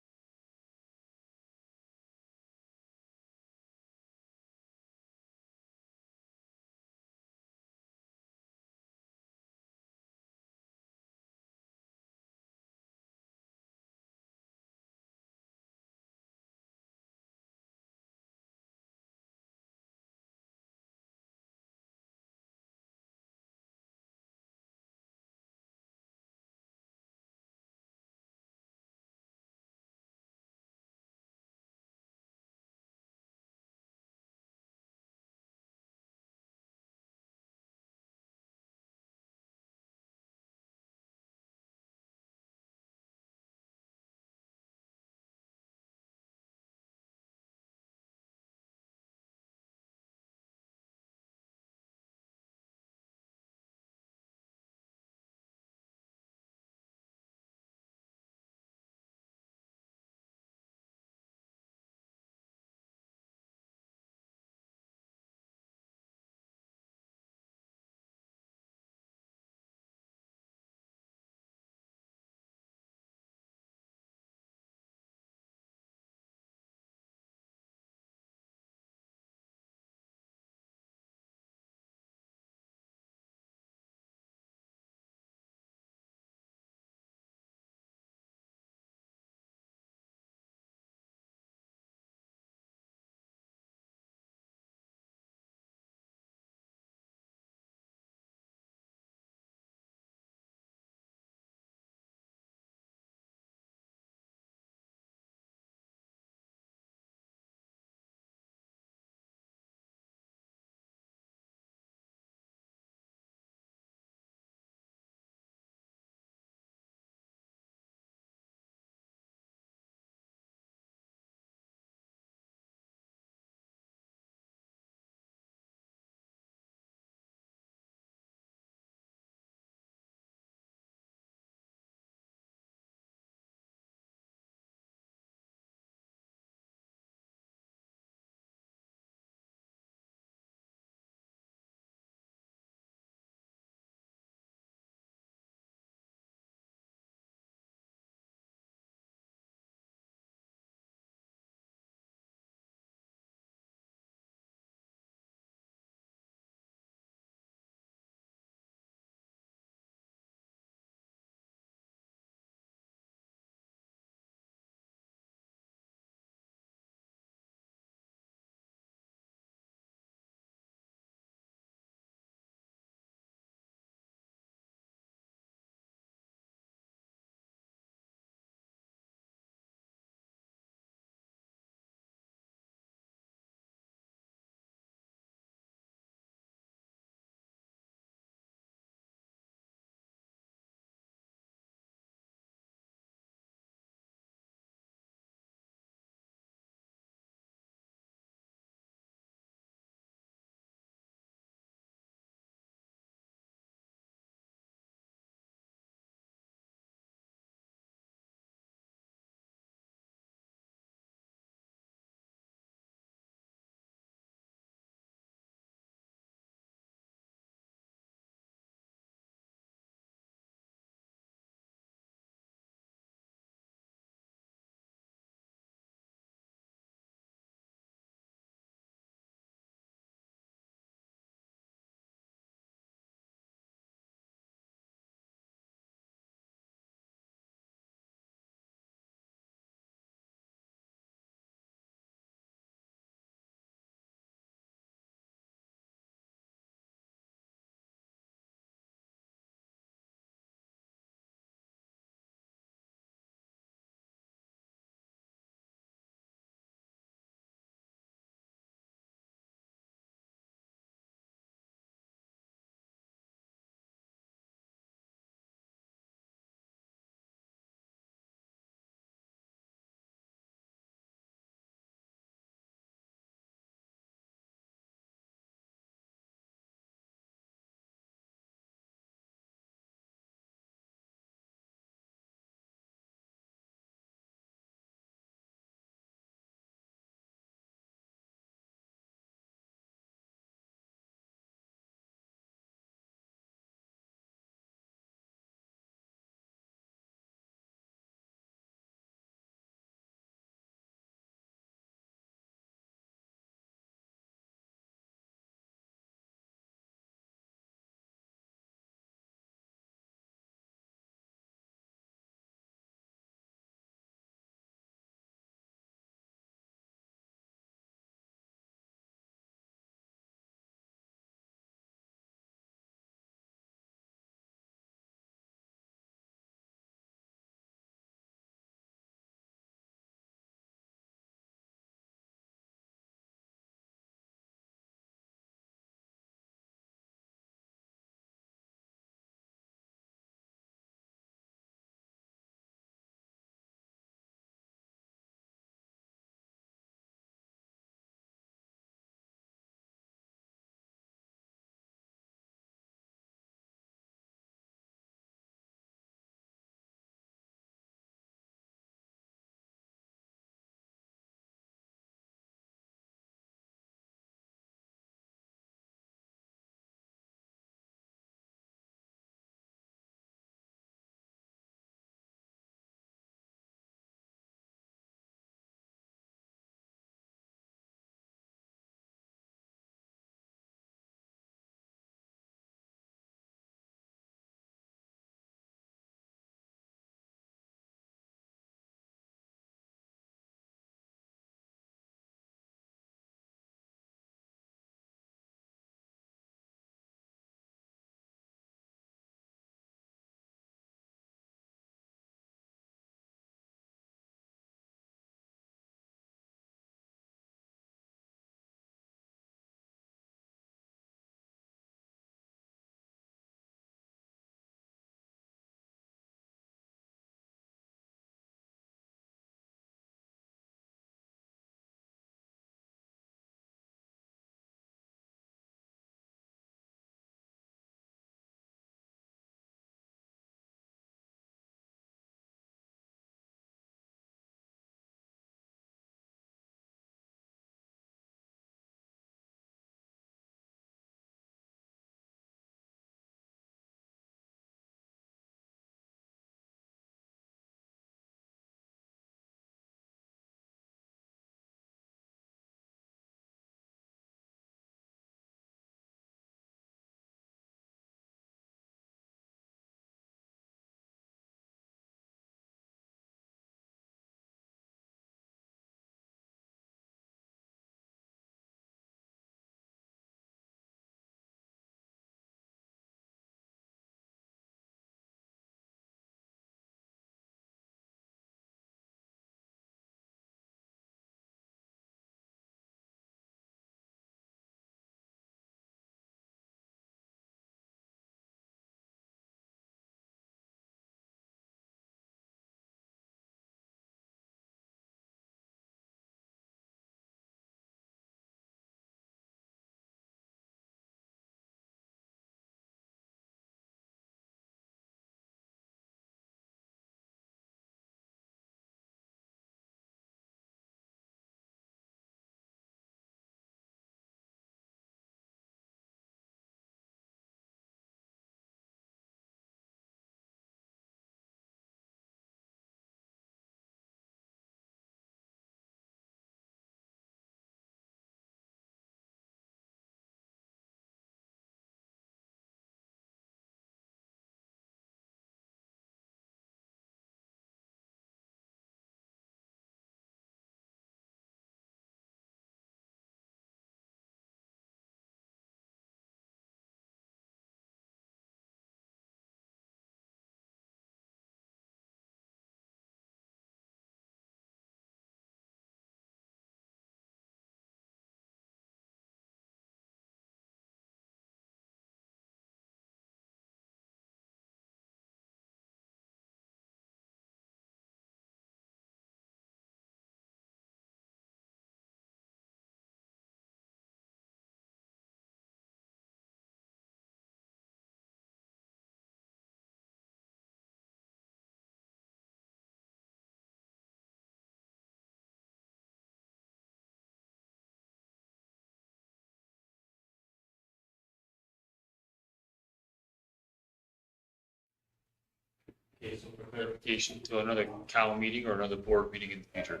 S3: Okay, so for clarification, to another cow meeting or another board meeting in the future?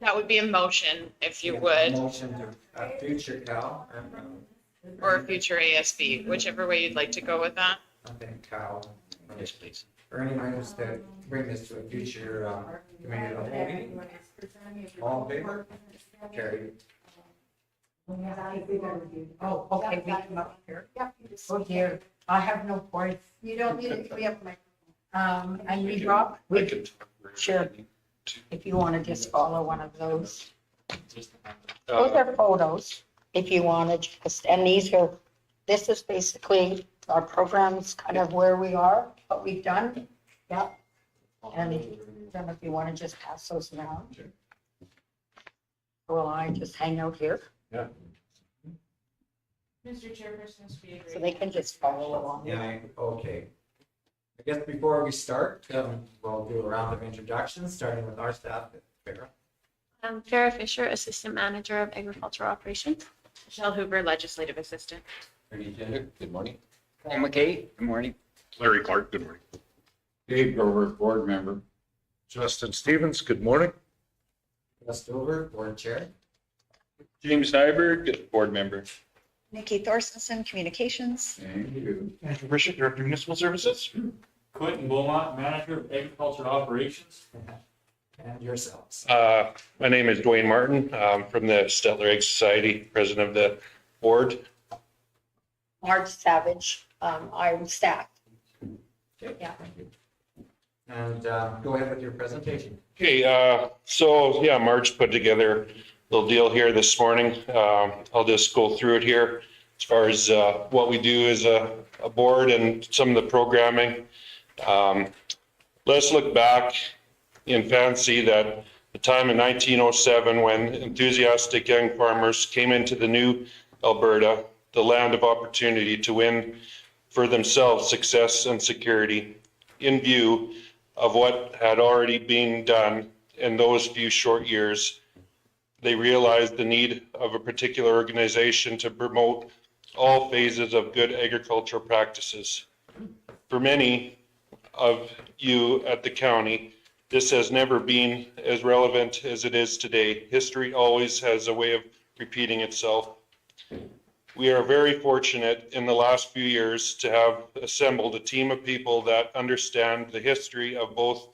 S4: That would be a motion, if you would,
S12: Motion to a future Cal,
S4: or a future ASB, whichever way you'd like to go with that.
S12: I think Cal.
S13: Yes, please.
S12: Ernie moves to bring this to a future, committee of the whole meeting. All in favor? Carried.
S14: Oh, okay, we come up here. Oh dear, I have no voice. You don't need it, we have my. I need Rob,
S3: I can talk.
S14: Sure. if you want to just follow one of those.
S3: Just,
S14: Those are photos, if you want to just, and these are, this is basically our programs, kind of where we are, what we've done. Yeah. And if, I don't know if you want to just pass those around. Will I just hang out here?
S3: Yeah.
S4: Mr. Chairperson, this would be a
S14: So they can just follow along.
S12: Yeah, okay. I guess before we start, we'll do a round of introductions, starting with our staff. Farah.
S10: I'm Farah Fisher, Assistant Manager of Agricultural Operations.
S4: Michelle Hoover, Legislative Assistant.
S2: Ernie Taylor, good morning.
S13: Paul McKay, good morning.
S6: Larry Clark, good morning.
S9: Dave Grover, board member.
S8: Justin Stevens, good morning.
S12: Russ Dover, Board Chair.
S5: James Nyberg, board member.
S7: Nikki Thorstensen, Communications.
S9: Thank you.
S11: Andrew Bishop, Director of Municipal Services.
S3: Quentin Beaumont, Manager of Agriculture Operations.
S12: And yourselves.
S5: My name is Dwayne Martin. I'm from the Stettler Egg Society, president of the board.
S14: Marge Savage, I'm staff.
S12: Okay,
S14: Yeah.
S12: thank you. And go ahead with your presentation.
S5: Okay, so yeah, Marge put together a little deal here this morning. I'll just go through it here as far as what we do as a board and some of the programming. Let's look back in fancy that the time in 1907 when enthusiastic young farmers came into the new Alberta, the land of opportunity to win for themselves success and security in view of what had already been done in those few short years. They realized the need of a particular organization to promote all phases of good agricultural practices. For many of you at the county, this has never been as relevant as it is today. History always has a way of repeating itself. We are very fortunate in the last few years to have assembled a team of people that understand the history of both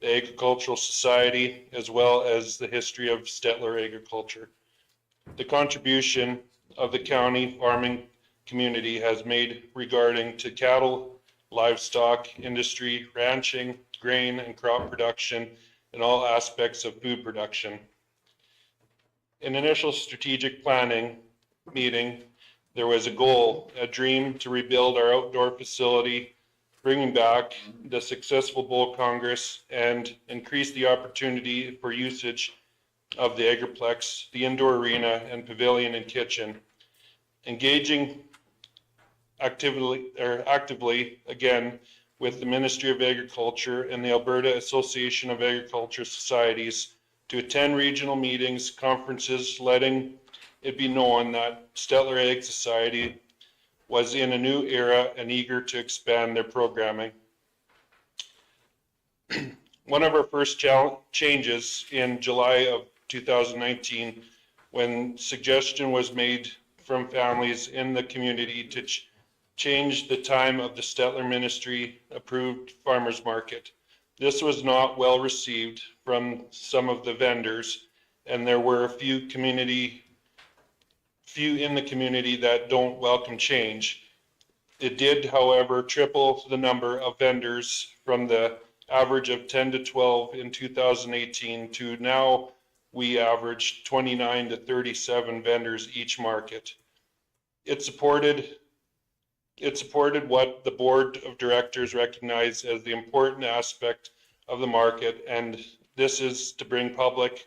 S5: the Agricultural Society as well as the history of Stettler agriculture. The contribution of the county farming community has made regarding to cattle, livestock industry, ranching, grain and crop production, and all aspects of food production. In initial strategic planning meeting, there was a goal, a dream to rebuild our outdoor facility, bringing back the successful Bull Congress and increase the opportunity for usage of the Agriplex, the indoor arena and pavilion and kitchen. Engaging actively again with the Ministry of Agriculture and the Alberta Association of Agriculture Societies to attend regional meetings, conferences, letting it be known that Stettler Egg Society was in a new era and eager to expand their programming. One of our first changes in July of 2019, when suggestion was made from families in the community to change the time of the Stettler Ministry approved farmers market. This was not well received from some of the vendors, and there were a few in the community that don't welcome change. It did, however, triple the number of vendors from the average of 10 to 12 in 2018 to now we average 29 to 37 vendors each market. It supported what the board of directors recognized as the important aspect of the market, and this is to bring public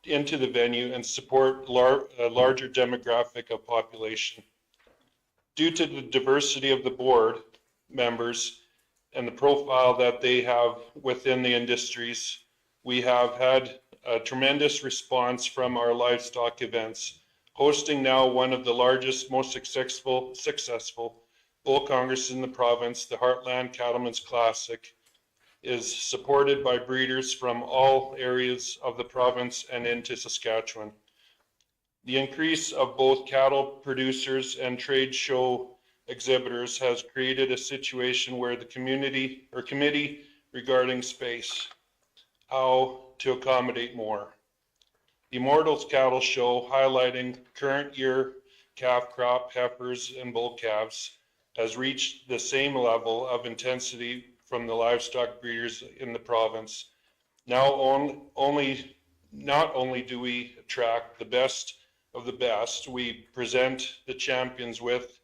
S5: into the venue and support a larger demographic of population. Due to the diversity of the board members and the profile that they have within the industries, we have had a tremendous response from our livestock events, hosting now one of the largest, most successful bull congresses in the province, the Heartland Cattlemen's Classic,
S15: is supported by breeders from all areas of the province and into Saskatchewan. The increase of both cattle producers and trade show exhibitors has created a situation where the committee regarding space, how to accommodate more. The Immortals Cattle Show, highlighting current year calf crop, heifers, and bull calves, has reached the same level of intensity from the livestock breeders in the province. Now not only do we attract the best of the best, we present the champions with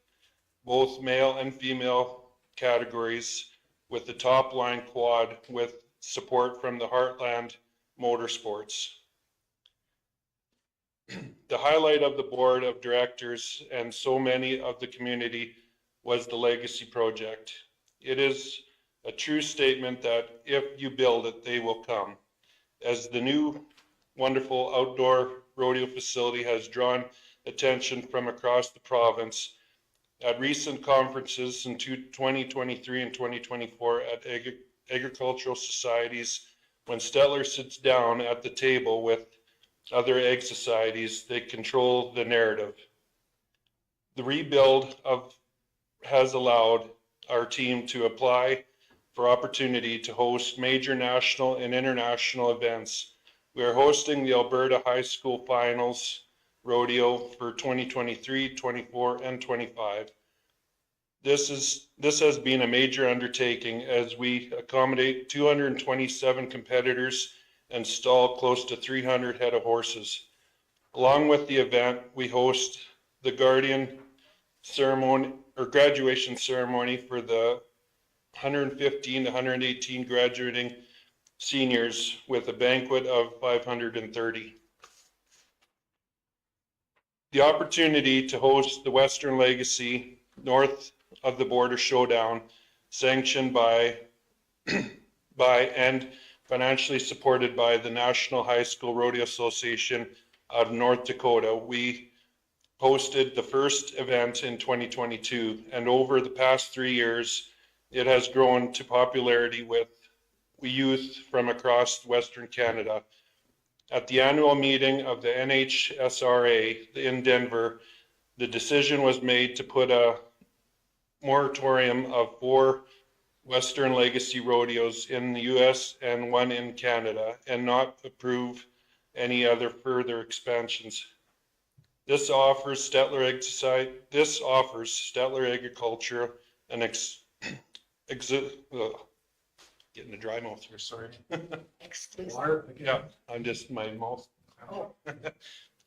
S15: both male and female categories, with the top line quad with support from the Heartland Motorsports. The highlight of the board of directors and so many of the community was the Legacy Project. It is a true statement that if you build it, they will come. As the new wonderful outdoor rodeo facility has drawn attention from across the province at recent conferences in 2023 and 2024 at agricultural societies, when Stettler sits down at the table with other ag societies, they control the narrative. The rebuild has allowed our team to apply for opportunity to host major national and international events. We are hosting the Alberta High School Finals Rodeo for 2023, 24, and 25. This has been a major undertaking as we accommodate 227 competitors and stall close to 300 head of horses. Along with the event, we host the graduation ceremony for the 115 to 118 graduating seniors with a banquet of 530. The opportunity to host the Western Legacy North of the Border Showdown, sanctioned by and financially supported by the National High School Rodeo Association of North Dakota. We hosted the first event in 2022, and over the past 3 years, it has grown to popularity with youth from across Western Canada. At the annual meeting of the NHSRA in Denver, the decision was made to put a moratorium of 4 Western Legacy rodeos in the US and 1 in Canada, and not approve any other further expansions. This offers Stettler Agriculture an getting a dry mouth here, sorry.
S14: Exclusive.
S15: Yeah, I'm just my mouth.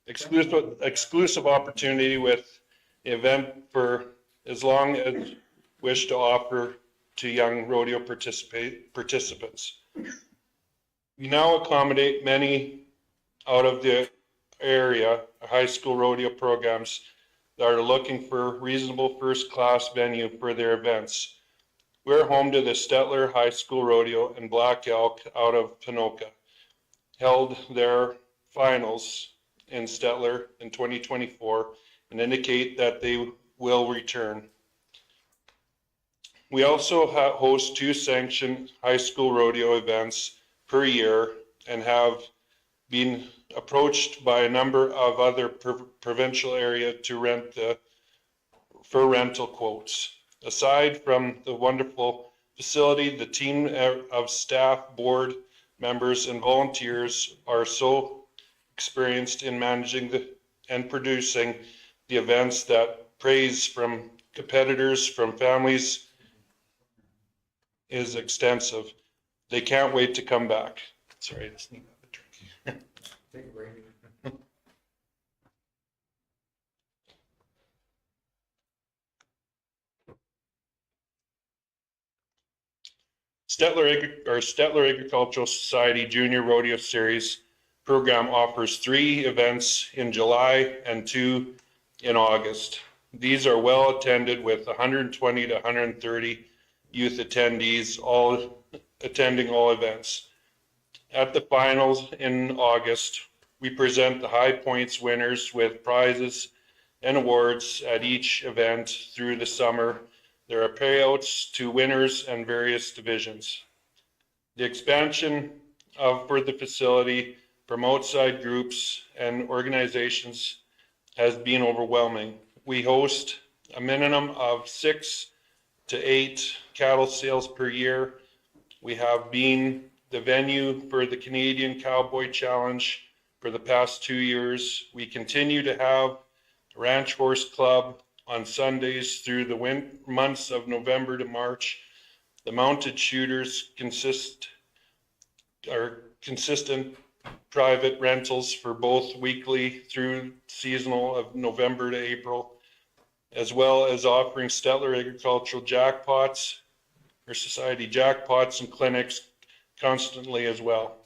S15: Exclusive opportunity with the event for as long as wish to offer to young rodeo participants. We now accommodate many out of the area high school rodeo programs that are looking for reasonable first-class venue for their events. We're home to the Stettler High School Rodeo and Black Elk out of Panoka, held their finals in Stettler in 2024 and indicate that they will return. We also host 2 sanctioned high school rodeo events per year and have been approached by a number of other provincial area to for rental quotes. Aside from the wonderful facility, the team of staff, board members, and volunteers are so experienced in managing and producing the events that praise from competitors, from families, is extensive. They can't wait to come back. Sorry, I just need a drink.
S12: Take a break.
S15: Stettler Agricultural Society Junior Rodeo Series program offers 3 events in July and 2 in August. These are well attended with 120 to 130 youth attendees, all attending all events. At the finals in August, we present the high points winners with prizes and awards at each event through the summer. There are payouts to winners and various divisions. The expansion for the facility from outside groups and organizations has been overwhelming. We host a minimum of 6 to 8 cattle sales per year. We have been the venue for the Canadian Cowboy Challenge for the past 2 years. We continue to have Ranch Horse Club on Sundays through the months of November to March. The mounted shooters are consistent private rentals for both weekly through seasonal of November to April, as well as offering Stettler agricultural jackpots or society jackpots and clinics constantly as well.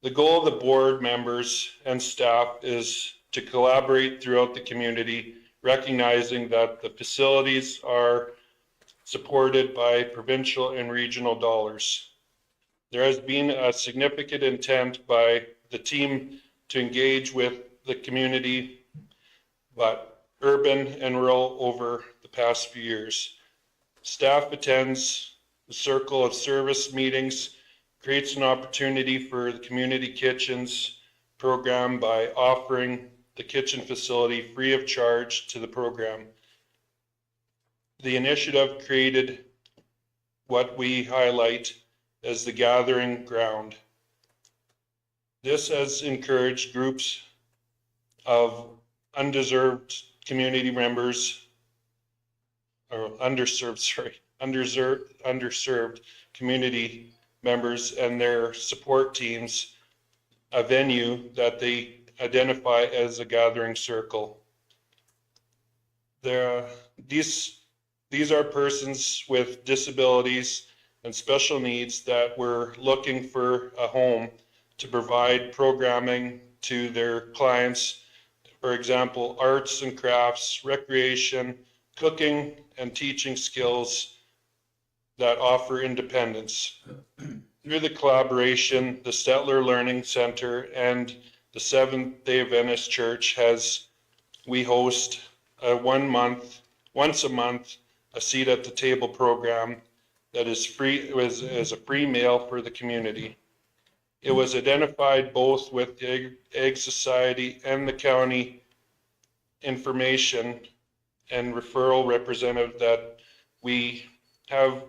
S15: The goal of the board members and staff is to collaborate throughout the community, recognizing that the facilities are supported by provincial and regional dollars. There has been a significant intent by the team to engage with the community, but urban and rural over the past few years. Staff attends the Circle of Service meetings, creates an opportunity for the community kitchens program by offering the kitchen facility free of charge to the program. The initiative created what we highlight as the gathering ground. This has encouraged groups of underserved community members, or underserved community members and their support teams, a venue that they identify as a gathering circle. These are persons with disabilities and special needs that were looking for a home to provide programming to their clients. For example, arts and crafts, recreation, cooking, and teaching skills that offer independence. Through the collaboration, the Stettler Learning Center and the Seventh-day Adventist Church we host once a month, a seat at the table program that is free, as a free meal for the community. It was identified both with the Ag Society and the county information and referral representative that we have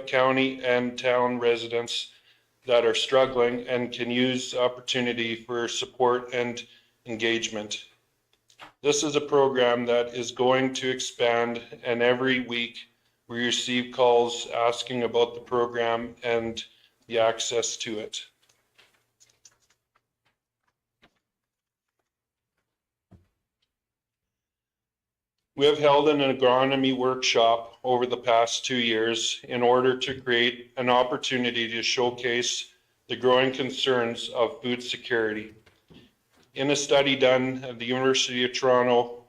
S15: county and town residents that are struggling and can use opportunity for support and engagement. This is a program that is going to expand, and every week we receive calls asking about the program and the access to it. We have held an agronomy workshop over the past 2 years in order to create an opportunity to showcase the growing concerns of food security. In a study done at the University of Toronto,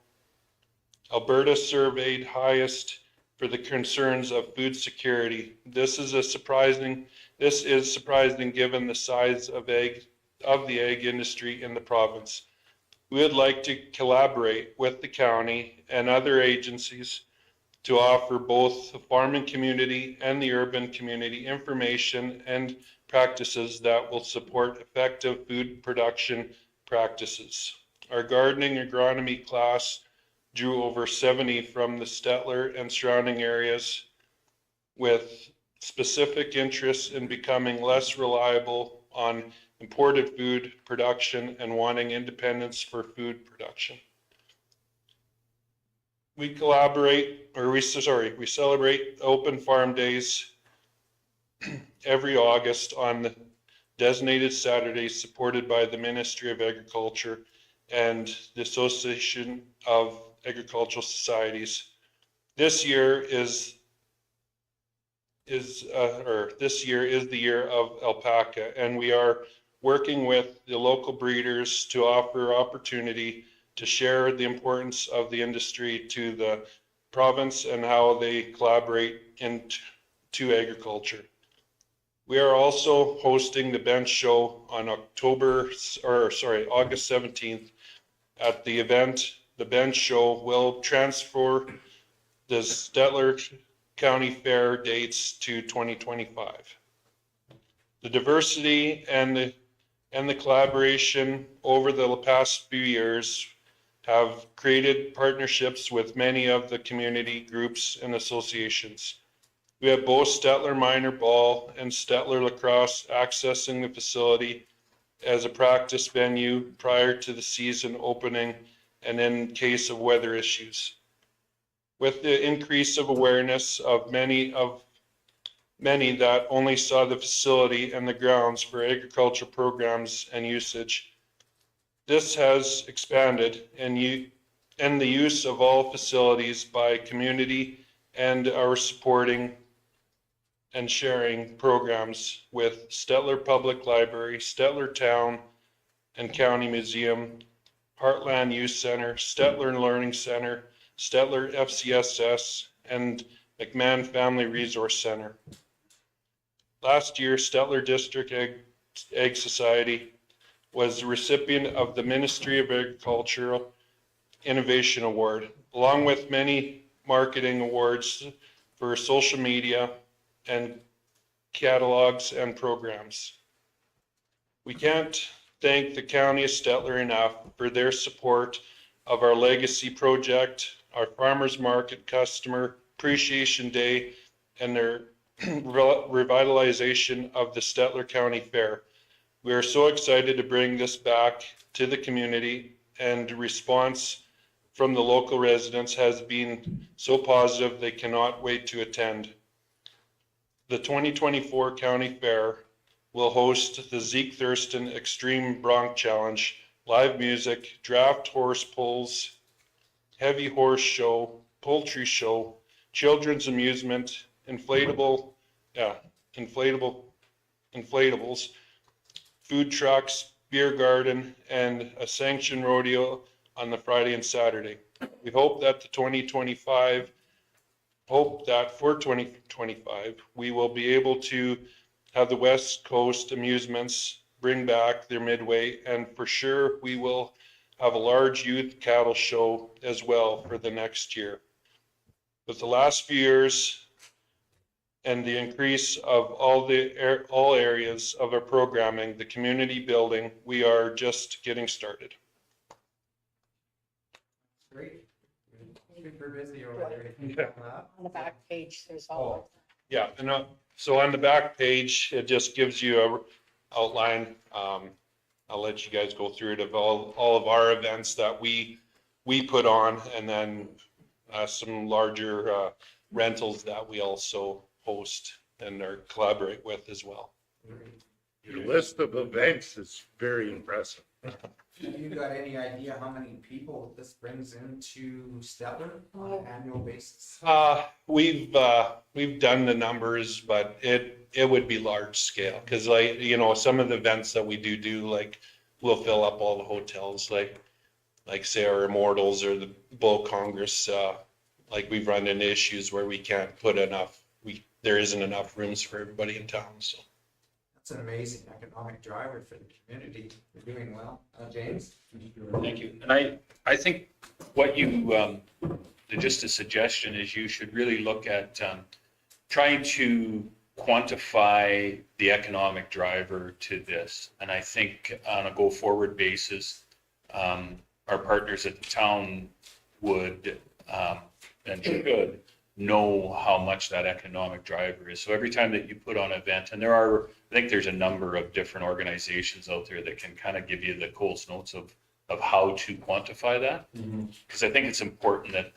S15: Alberta surveyed highest for the concerns of food security. This is surprising given the size of the ag industry in the province. We would like to collaborate with the county and other agencies to offer both the farming community and the urban community information and practices that will support effective food production practices. Our gardening agronomy class drew over 70 from the Stettler and surrounding areas with specific interests in becoming less reliable on imported food production and wanting independence for food production. We celebrate Open Farm Days every August on the designated Saturdays supported by the Ministry of Agriculture and the Association of Agricultural Societies. This year is the year of alpaca, and we are working with the local breeders to offer opportunity to share the importance of the industry to the province and how they collaborate into agriculture. We are also hosting the bench show on August 17th. At the event, the bench show will transfer the Stettler County Fair dates to 2025. The diversity and the collaboration over the past few years have created partnerships with many of the community groups and associations. We have both Stettler Minor Ball and Stettler Lacrosse accessing the facility as a practice venue prior to the season opening and in case of weather issues. With the increase of awareness of many that only saw the facility and the grounds for agriculture programs and usage, this has expanded and the use of all facilities by community and our supporting and sharing programs with Stettler Public Library, Stettler Town and County Museum, Heartland Youth Center, Stettler Learning Center, Stettler FCSS, and McMahon Family Resource Center. Last year, Stettler District Ag Society was the recipient of the Ministry of Agricultural Innovation Award, along with many marketing awards for social media and catalogs and programs. We can't thank the County of Stettler enough for their support of our legacy project, our farmers market customer appreciation day, and their revitalization of the Stettler County Fair. We are so excited to bring this back to the community, and the response from the local residents has been so positive they cannot wait to attend. The 2024 County Fair will host the Zeke Thurston Extreme Bronc Challenge, live music, draft horse pulls, heavy horse show, poultry show, children's amusement, inflatables, food trucks, beer garden, and a sanctioned rodeo on the Friday and Saturday. We hope that for 2025, we will be able to have the West Coast Amusements bring back their midway, and for sure we will have a large youth cattle show as well for the next year. With the last few years and the increase of all areas of our programming, the community building, we are just getting started.
S12: Great. Super busy over there.
S14: On the back page, there's all.
S15: Yeah, and so on the back page, it just gives you a outline. I'll let you guys go through it of all of our events that we put on, and then some larger rentals that we also host and collaborate with as well.
S8: Your list of events is very impressive.
S12: Have you got any idea how many people this brings into Stettler on an annual basis?
S15: We've done the numbers, but it would be large scale, because some of the events that we do, like we'll fill up all the hotels, like say our Immortals or the Bull Congress. Like we've run into issues where we can't put enough. There isn't enough rooms for everybody in town. So
S12: that's an amazing economic driver for the community. You're doing well, James.
S5: Thank you. And I think what you just a suggestion is you should really look at trying to quantify the economic driver to this. And I think on a go forward basis, our partners at the town would and should know how much that economic driver is. So every time that you put on an event, and I think there's a number of different organizations out there that can kind of give you the Coles Notes of how to quantify that. Because I think it's important that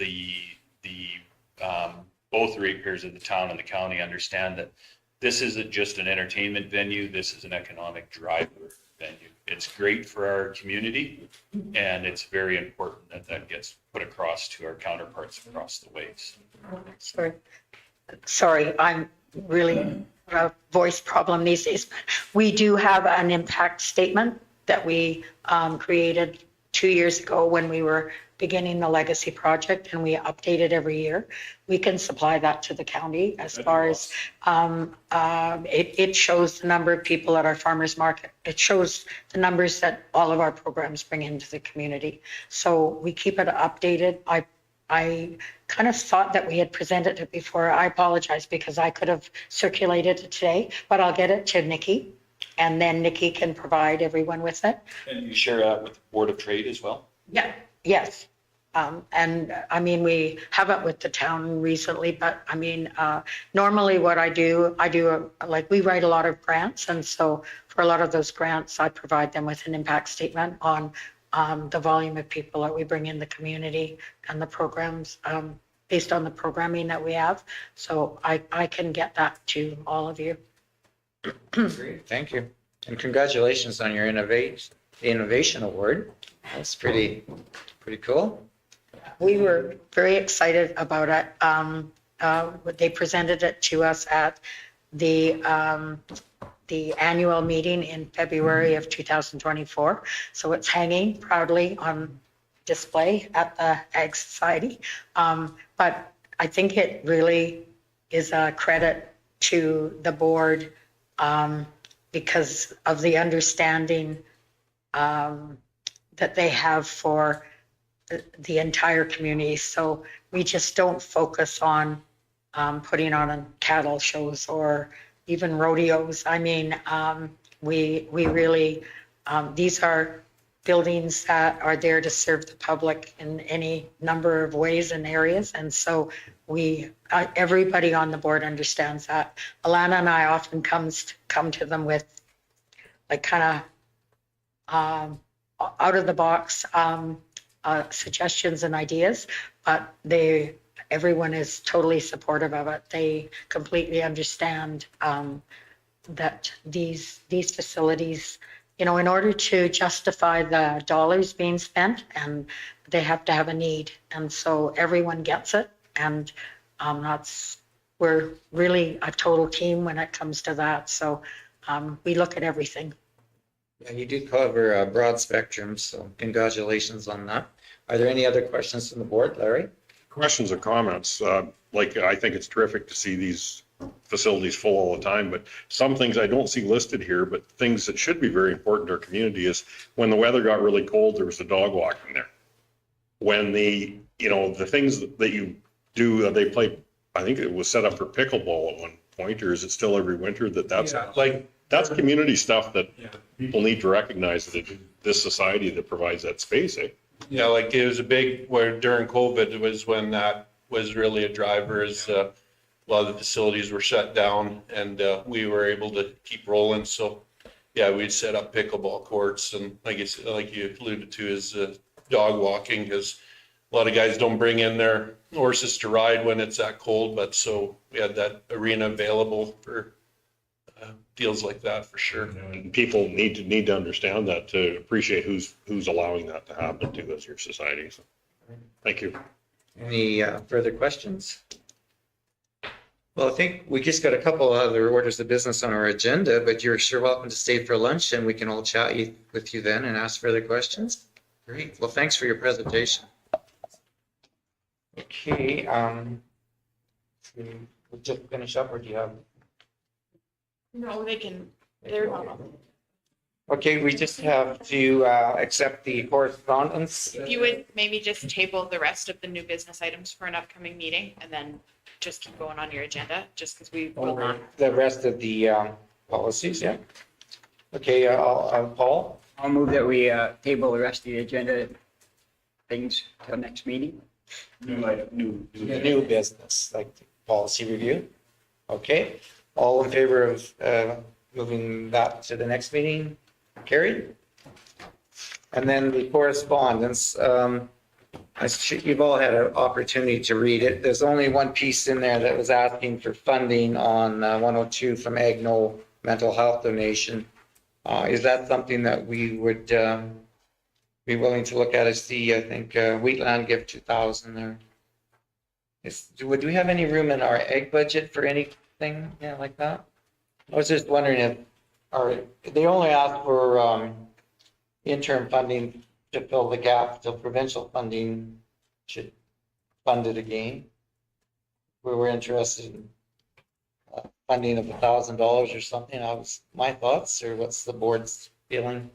S5: both ratepayers of the town and the county understand that this isn't just an entertainment venue, this is an economic driver venue. It's great for our community, and it's very important that that gets put across to our counterparts across the waves.
S14: Sorry, I'm really a voice problem these days. We do have an impact statement that we created 2 years ago when we were beginning the legacy project, and we update it every year. We can supply that to the county as far as it shows the number of people at our farmers market. It shows the numbers that all of our programs bring into the community. So we keep it updated. I I kind of thought that we had presented it before. I apologize because I could have circulated it today, but I'll get it to Nikki. And then Nikki can provide everyone with it.
S5: And you share that with the Board of Trade as well?
S14: Yeah, yes. And I mean, we haven't with the town recently, but I mean, normally what I do, like, we write a lot of grants. And so for a lot of those grants, I provide them with an impact statement on the volume of people that we bring in the community and the programs based on the programming that we have. So I can get that to all of you.
S1: Great, thank you. And congratulations on your innovation award. That's pretty cool.
S14: We were very excited about it. They presented it to us at the annual meeting in February of 2024. So it's hanging proudly on display at the Ag Society. But I think it really is a credit to the board because of the understanding that they have for the entire community. So we just don't focus on putting on cattle shows or even rodeos. I mean, we really, these are buildings that are there to serve the public in any number of ways and areas. And so everybody on the board understands that. Alana and I often come to them with like kind of out of the box suggestions and ideas, but everyone is totally supportive of it. They completely understand that these facilities, you know, in order to justify the dollars being spent, and they have to have a need, and so everyone gets it. And we're really a total team when it comes to that. So we look at everything.
S1: Yeah, you do cover a broad spectrum, so congratulations on that. Are there any other questions from the board, Larry?
S6: Questions or comments? Like, I think it's terrific to see these facilities full all the time, but some things I don't see listed here, but things that should be very important to our community is when the weather got really cold, there was a dog walking there. When the things that you do, they play, I think it was set up for pickleball at one point, or is it still every winter that's community stuff that people need to recognize that it's this society that provides that space, eh?
S15: Yeah, like it was a big, where during COVID was when that was really a driver, is a lot of the facilities were shut down and we were able to keep rolling. So yeah, we'd set up pickleball courts, and like you alluded to, is dog walking, because a lot of guys don't bring in their horses to ride when it's that cold, but so we had that arena available for deals like that for sure.
S6: And people need to understand that to appreciate who's allowing that to happen to us, your society. So, thank you.
S1: Any further questions? Well, I think we just got a couple other orders of business on our agenda, but you're sure welcome to stay for lunch and we can all chat with you then and ask further questions. Great. Well, thanks for your presentation. Okay. We'll just finish up, or do you have?
S4: No, they're not.
S1: Okay, we just have to accept the correspondence.
S4: If you would maybe just table the rest of the new business items for an upcoming meeting and then just keep going on your agenda, just because we will not.
S1: The rest of the policies, yeah. Okay, Paul?
S13: I'll move that we table the rest of the agenda things till next meeting.
S1: New business, like policy review. Okay, all in favor of moving that to the next meeting? Carried. And then the correspondence, you've all had an opportunity to read it. There's only one piece in there that was asking for funding on 102 from Agno mental health donation. Is that something that we would be willing to look at? I see, I think Wheatland give 2,000 there. Would we have any room in our egg budget for anything like that? I was just wondering if they only asked for interim funding to fill the gap till provincial funding should fund it again. We were interested in funding of $1,000 or something. That was my thoughts, or what's the board's feeling?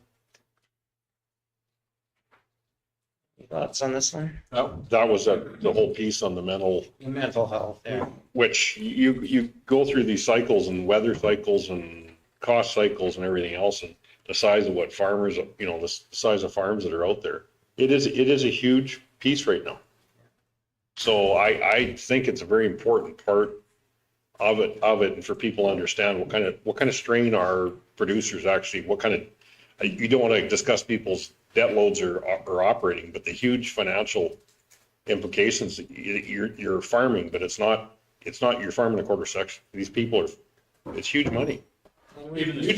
S1: Thoughts on this one?
S6: That was the whole piece on the
S1: Mental health, yeah.
S6: which you go through these cycles and weather cycles and cost cycles and everything else, and the size of what farmers, the size of farms that are out there. It is a huge piece right now. So I think it's a very important part of it, and for people to understand what kind of strain our producers actually, you don't want to discuss people's debt loads or operating, but the huge financial implications. You're farming, but it's not you're farming a quarter section. These people it's huge money.
S5: Even the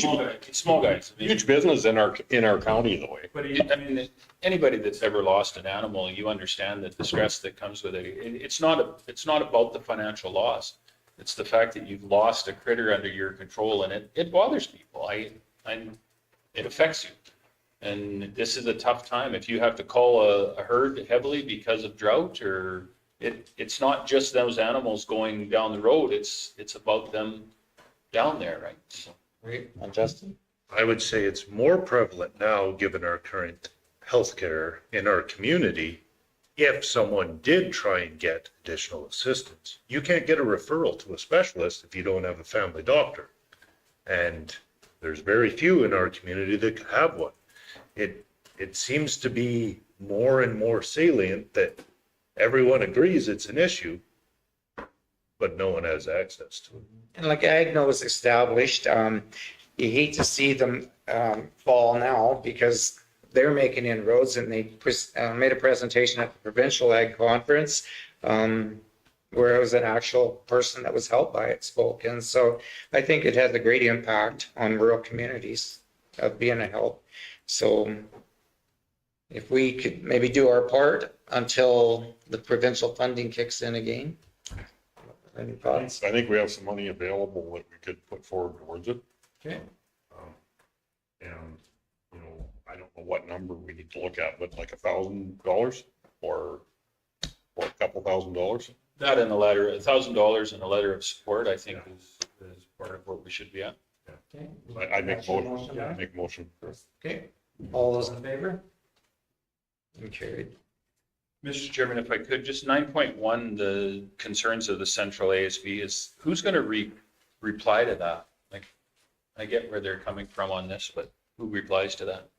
S5: small guys. I mean,
S6: Huge business in our county, though.
S5: But I mean, anybody that's ever lost an animal, you understand the distress that comes with it. It's not about the financial loss. It's the fact that you've lost a critter under your control, and it bothers people. It affects you. And this is a tough time. If you have to call a herd heavily because of drought, or it's not just those animals going down the road. It's about them down there, right? So.
S1: Great. And Justin?
S8: I would say it's more prevalent now, given our current healthcare in our community. If someone did try and get additional assistance, you can't get a referral to a specialist if you don't have a family doctor. And there's very few in our community that have one. It seems to be more and more salient that everyone agrees it's an issue, but no one has access to it.
S1: And like Agno is established, you hate to see them fall now because they're making inroads, and they made a presentation at the provincial ag conference where it was an actual person that was helped by it spoke. And so I think it has a great impact on rural communities of being a help. So if we could maybe do our part until the provincial funding kicks in again. Any thoughts?
S6: I think we have some money available that we could put forward towards it.
S1: Okay.
S6: And, I don't know what number we need to look at, but like $1,000 or a couple $1,000.
S5: That and $1,000 and a letter of support, I think is part of what we should be at.
S1: Okay.
S6: I'd make a motion. Make a motion.
S1: Okay. All those in favor? And carried.
S5: Mr. Chairman, if I could, just 9.1, the concerns of the central ASB is who's going to reply to that? Like, I get where they're coming from on this, but who replies to that?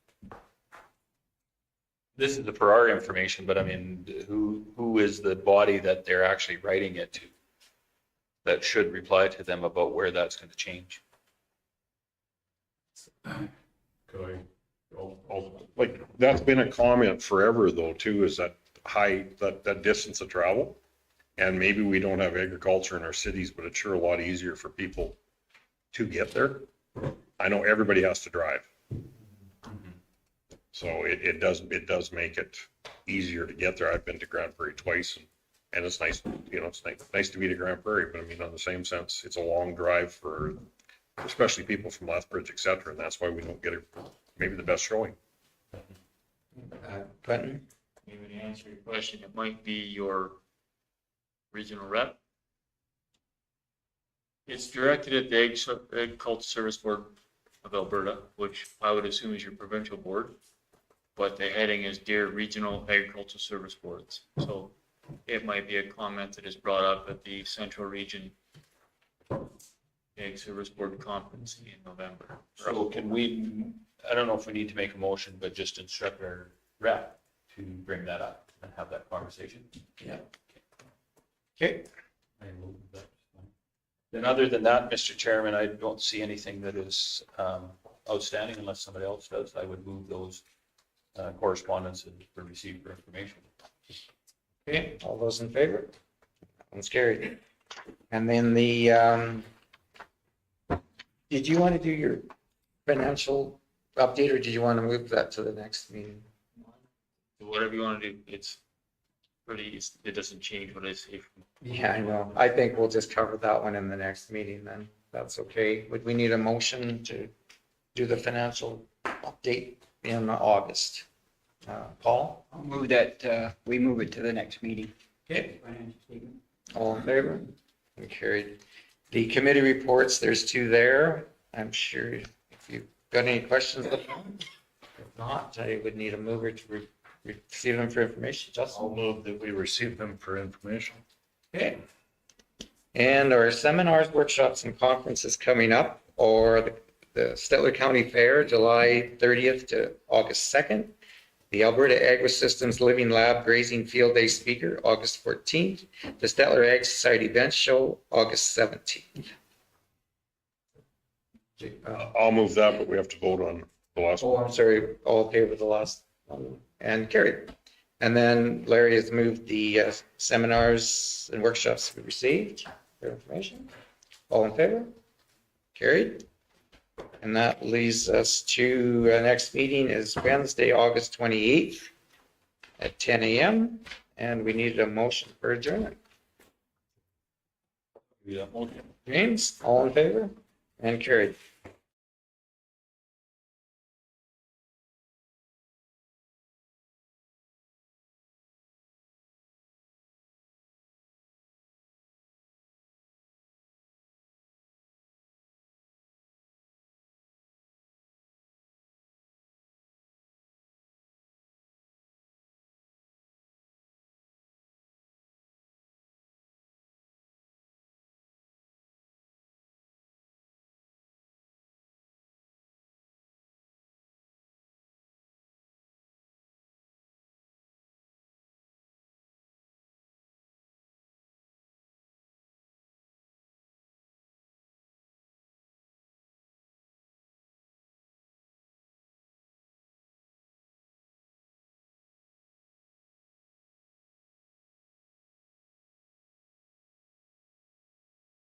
S5: This is for our information, but I mean, who is the body that they're actually writing it to that should reply to them about where that's going to change?
S6: Like, that's been a comment forever though, too, is that that distance of travel. And maybe we don't have agriculture in our cities, but it's sure a lot easier for people to get there. I know everybody has to drive. So it does make it easier to get there. I've been to Grand Prairie twice, and it's nice, it's nice to be to Grand Prairie, but I mean, on the same sense, it's a long drive for especially people from Lethbridge, et cetera, and that's why we don't get maybe the best showing.
S1: Quentin?
S3: Maybe to answer your question, it might be your regional rep. It's directed at the Agricultural Service Board of Alberta, which I would assume is your provincial board, but the heading is Dear Regional Agricultural Service Boards. So it might be a comment that is brought up at the Central Region Ag Service Board Conference in November.
S5: So can we, I don't know if we need to make a motion, but just instruct our rep to bring that up and have that conversation.
S1: Yeah. Okay.
S5: Then other than that, Mr. Chairman, I don't see anything that is outstanding unless somebody else does. I would move those correspondences for receipt for information.
S1: Okay, all those in favor? That one's carried. And then the, did you want to do your financial update, or did you want to move that to the next meeting?
S3: Whatever you want to do, it's pretty, it doesn't change what I say.
S1: Yeah, I know. I think we'll just cover that one in the next meeting then. That's okay. Would we need a motion to do the financial update in August? Paul?
S13: I'll move that, we move it to the next meeting.
S1: Okay. All in favor? And carried. The committee reports, there's two there. I'm sure if you've got any questions, if not, I would need a mover to receive them for information, Justin?
S8: I'll move that we receive them for information.
S1: Okay. And our seminars, workshops, and conferences coming up are the Stettler County Fair, July 30th to August 2nd. The Alberta Agri-Systems Living Lab Grazing Field Day Speaker, August 14th. The Stettler Ag Society Bench Show, August 17th.
S6: I'll move that, but we have to vote on the last
S1: Oh,
S6: one.
S1: I'm sorry, all in favor of the last one, and carried. And then Larry has moved the seminars and workshops we received for information. All in favor? Carried. And that leads us to our next meeting is Wednesday, August 28th at 10 a.m. And we need a motion for adjournment.
S8: Yeah, okay.
S1: James, all in favor? And carried.